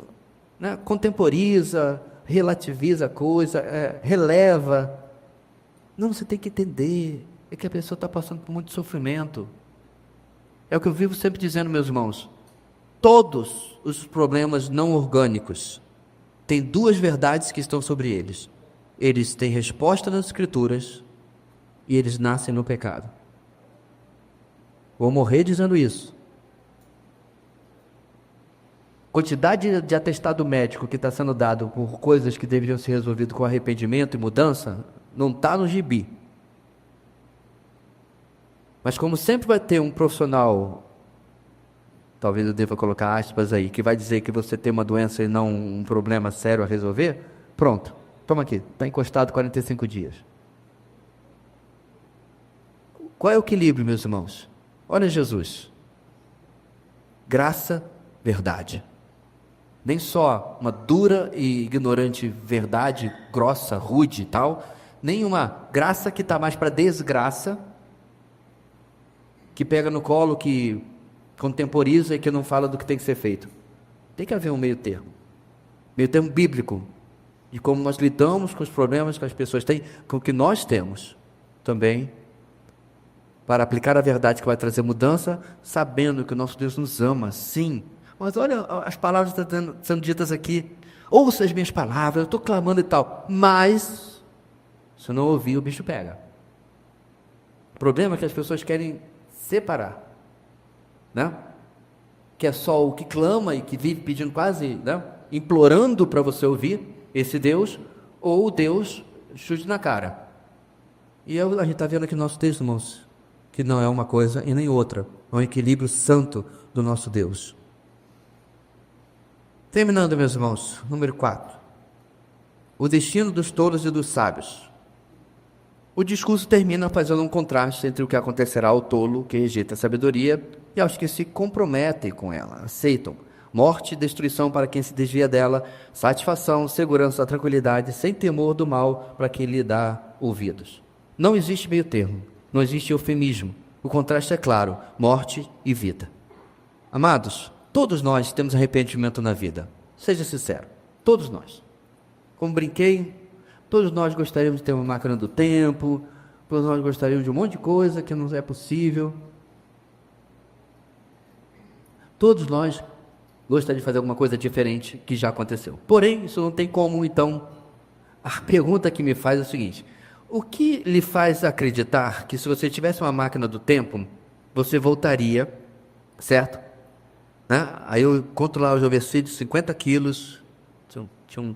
né, contemporiza, relativiza a coisa, releva. Não, você tem que entender, é que a pessoa está passando por muito sofrimento. É o que eu vivo sempre dizendo, meus irmãos. Todos os problemas não orgânicos têm duas verdades que estão sobre eles. Eles têm resposta nas Escrituras, e eles nascem no pecado. Vou morrer dizendo isso. Quantidade de atestado médico que está sendo dado por coisas que deveriam ser resolvidas com arrependimento e mudança, não está no gibi. Mas como sempre vai ter um profissional, talvez eu deva colocar aspas aí, que vai dizer que você tem uma doença e não um problema sério a resolver, pronto, toma aqui, está encostado 45 dias. Qual é o equilíbrio, meus irmãos? Olha Jesus. Graça, verdade. Nem só uma dura e ignorante verdade, grossa, rude e tal, nem uma graça que está mais para desgraça, que pega no colo, que contemporiza e que não fala do que tem que ser feito. Tem que haver um meio termo bíblico, de como nós lidamos com os problemas que as pessoas têm, com o que nós temos também, para aplicar a verdade que vai trazer mudança, sabendo que o nosso Deus nos ama, sim. Mas olha as palavras que estão sendo ditas aqui. Ouça as minhas palavras, eu estou clamando e tal. Mas, se não ouvir, o bicho pega. O problema é que as pessoas querem separar, né? Que é só o que clama e que vive pedindo quase, né, implorando para você ouvir esse Deus, ou o Deus chute na cara. E a gente está vendo aqui no nosso texto, irmãos, que não é uma coisa e nem outra, é um equilíbrio santo do nosso Deus. Terminando, meus irmãos, número 4. O destino dos tolos e dos sábios. O discurso termina fazendo um contraste entre o que acontecerá ao tolo, que rejeita a sabedoria, e aos que se comprometem com ela, aceitam. Morte e destruição para quem se desvia dela, satisfação, segurança, tranquilidade, sem temor do mal para quem lhe dá ouvidos. Não existe meio termo, não existe eufemismo. O contraste é claro, morte e vida. Amados, todos nós temos arrependimento na vida. Seja sincero, todos nós. Como brinquei, todos nós gostaríamos de ter uma máquina do tempo, todos nós gostaríamos de um monte de coisa que não é possível. Todos nós gostariam de fazer alguma coisa diferente que já aconteceu. Porém, isso não tem como, então, a pergunta que me faz é o seguinte: o que lhe faz acreditar que se você tivesse uma máquina do tempo, você voltaria, certo? Né? Aí eu conto lá o Jovem de 50 quilos, tinha um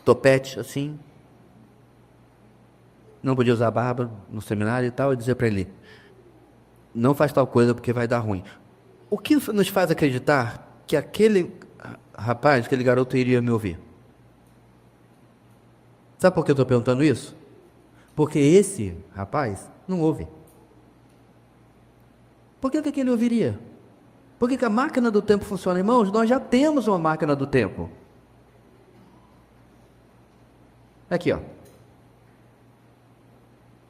topete assim, não podia usar barba no seminário e tal, e dizer para ele: não faz tal coisa porque vai dar ruim. O que nos faz acreditar que aquele rapaz, aquele garoto iria me ouvir? Sabe por que eu estou perguntando isso? Porque esse rapaz não ouve. Por que ele ouviria? Por que a máquina do tempo funciona? Irmãos, nós já temos uma máquina do tempo. Aqui, ó.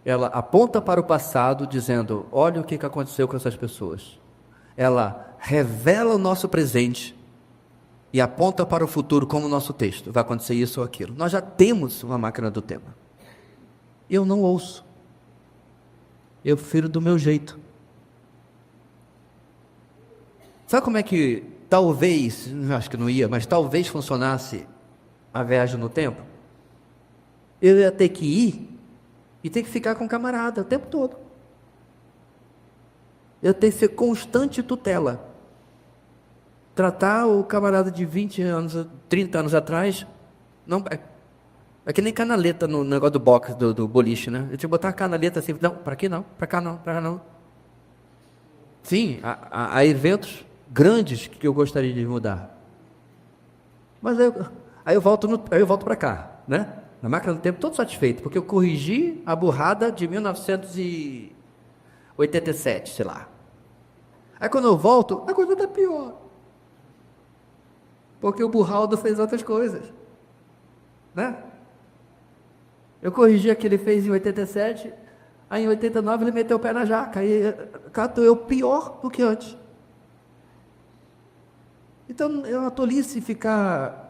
Ela aponta para o passado, dizendo: olha o que aconteceu com essas pessoas. Ela revela o nosso presente e aponta para o futuro, como o nosso texto. Vai acontecer isso ou aquilo. Nós já temos uma máquina do tempo. Eu não ouço. Eu prefiro do meu jeito. Sabe como é que talvez, acho que não ia, mas talvez funcionasse a viagem no tempo? Eu ia ter que ir e ter que ficar com o camarada o tempo todo. Eu tenho que ser constante tutela. Tratar o camarada de 20 anos, 30 anos atrás, não, é que nem canaleta no negócio do boxe, do boliche, né? Eu tinha que botar a canaleta assim: não, para aqui não, para cá não, para cá não. Sim, há eventos grandes que eu gostaria de mudar. Mas aí eu volto para cá, né? Na máquina do tempo, todo satisfeito, porque eu corrigi a burrada de 1987, sei lá. Aí quando eu volto, a coisa está pior. Porque o Burraldo fez outras coisas, né? Eu corrigi o que ele fez em 87, aí em 89 ele meteu o pé na jaca, aí catou eu pior do que antes. Então é uma tolice ficar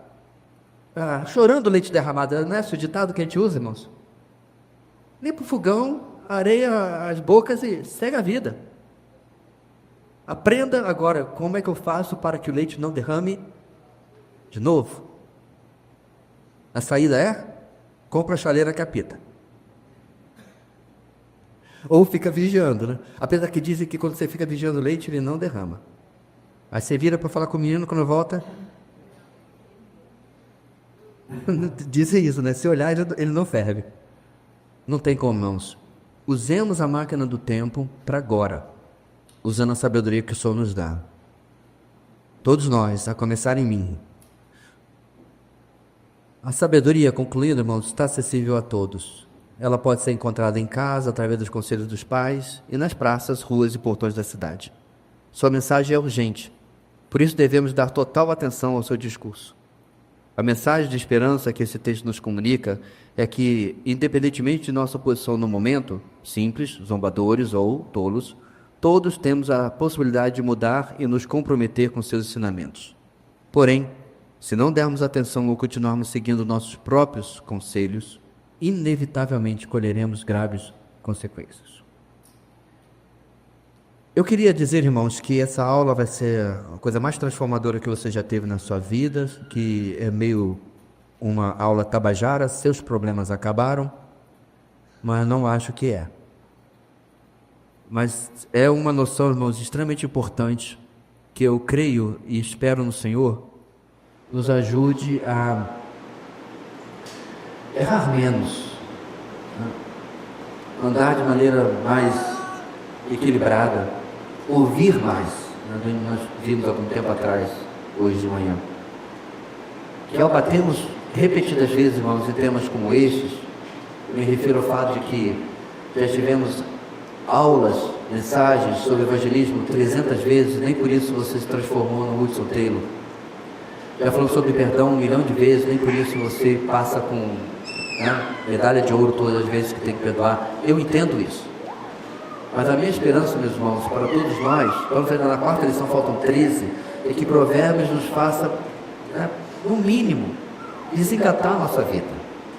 chorando leite derramado, não é esse o ditado que a gente usa, irmãos? Limpa o fogão, areia as bocas e segue a vida. Aprenda agora como é que eu faço para que o leite não derrame de novo. A saída é: compra a chaleira que apita. Ou fica vigiando, né? Apesar que dizem que quando você fica vigiando o leite, ele não derrama. Aí você vira para falar com o menino, quando volta, dizem isso, né? Se olhar, ele não ferve. Não tem como, irmãos. Usemos a máquina do tempo para agora, usando a sabedoria que o Senhor nos dá. Todos nós, a começar em mim. A sabedoria, concluindo, irmãos, está acessível a todos. Ela pode ser encontrada em casa, através dos conselhos dos pais, e nas praças, ruas e portões da cidade. Sua mensagem é urgente. Por isso devemos dar total atenção ao seu discurso. A mensagem de esperança que esse texto nos comunica é que, independentemente de nossa posição no momento, simples, zombadores ou tolos, todos temos a possibilidade de mudar e nos comprometer com seus ensinamentos. Porém, se não dermos atenção ou continuarmos seguindo nossos próprios conselhos, inevitavelmente colheremos graves consequências. Eu queria dizer, irmãos, que essa aula vai ser a coisa mais transformadora que você já teve na sua vida, que é meio uma aula tabajara, seus problemas acabaram, mas não acho que é. Mas é uma noção, irmãos, extremamente importante, que eu creio e espero no Senhor, nos ajude a errar menos, andar de maneira mais equilibrada, ouvir mais. Nós vimos algum tempo atrás, hoje de manhã, que ao batermos repetidas vezes, irmãos, em temas como estes, me refiro ao fato de que já tivemos aulas, mensagens sobre evangelismo 300 vezes, nem por isso você se transformou no Hudson Taylor. Já falou sobre perdão 1 milhão de vezes, nem por isso você passa com medalha de ouro todas as vezes que tem que perdoar. Eu entendo isso. Mas a minha esperança, meus irmãos, para todos nós, vamos ver na quarta lição, faltam 13, é que Provérbios nos faça, no mínimo, desengatar a nossa vida.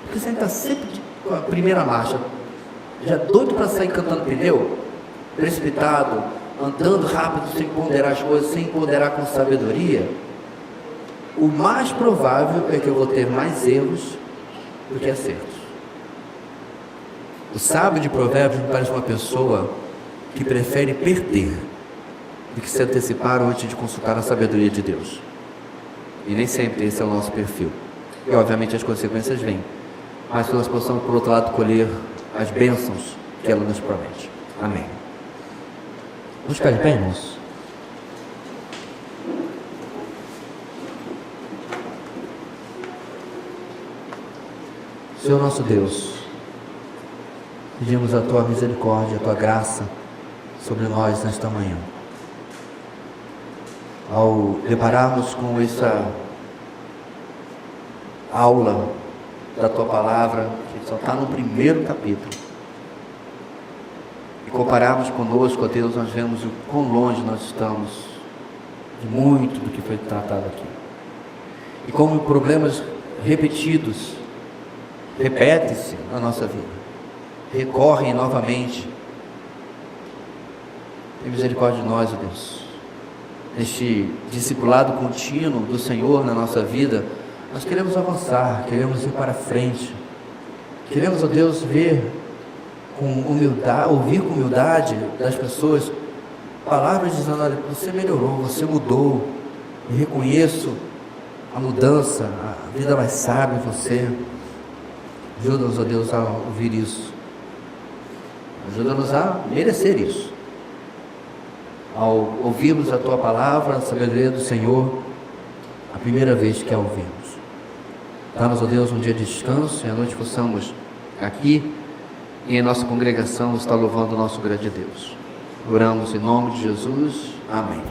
Porque você está sempre com a primeira marcha, já doido para sair cantando pneu, precipitado, andando rápido, sem ponderar as coisas, sem ponderar com sabedoria, o mais provável é que eu vou ter mais erros do que acertos. O sábio de Provérbios me parece uma pessoa que prefere perder do que se antecipar antes de consultar a sabedoria de Deus. E nem sempre esse é o nosso perfil. E obviamente as consequências vêm, mas que nós possamos, por outro lado, colher as bênçãos que ela nos promete. Amém. Vamos ficar de pé, irmãos? Senhor nosso Deus, pedimos a Tua misericórdia, a Tua graça sobre nós nesta manhã. Ao depararmos com essa aula da Tua Palavra, que só está no primeiro capítulo, e compararmos conosco, ó Deus, nós vemos o quão longe nós estamos de muito do que foi tratado aqui. E como problemas repetidos repetem-se na nossa vida, recorrem novamente. Tem misericórdia de nós, ó Deus. Neste discipulado contínuo do Senhor na nossa vida, nós queremos avançar, queremos ir para frente, queremos, ó Deus, ver com humildade, ouvir com humildade das pessoas palavras dizendo: olha, você melhorou, você mudou, eu reconheço a mudança, a vida mais sábia em você. Ajuda-nos, ó Deus, a ouvir isso, ajuda-nos a merecer isso, ao ouvirmos a Tua Palavra, a sabedoria do Senhor, a primeira vez que a ouvimos. Dá-nos, ó Deus, um dia de descanso, e à noite possamos aqui e em nossa congregação estar louvando o nosso grande Deus. Oramos em nome de Jesus. Amém.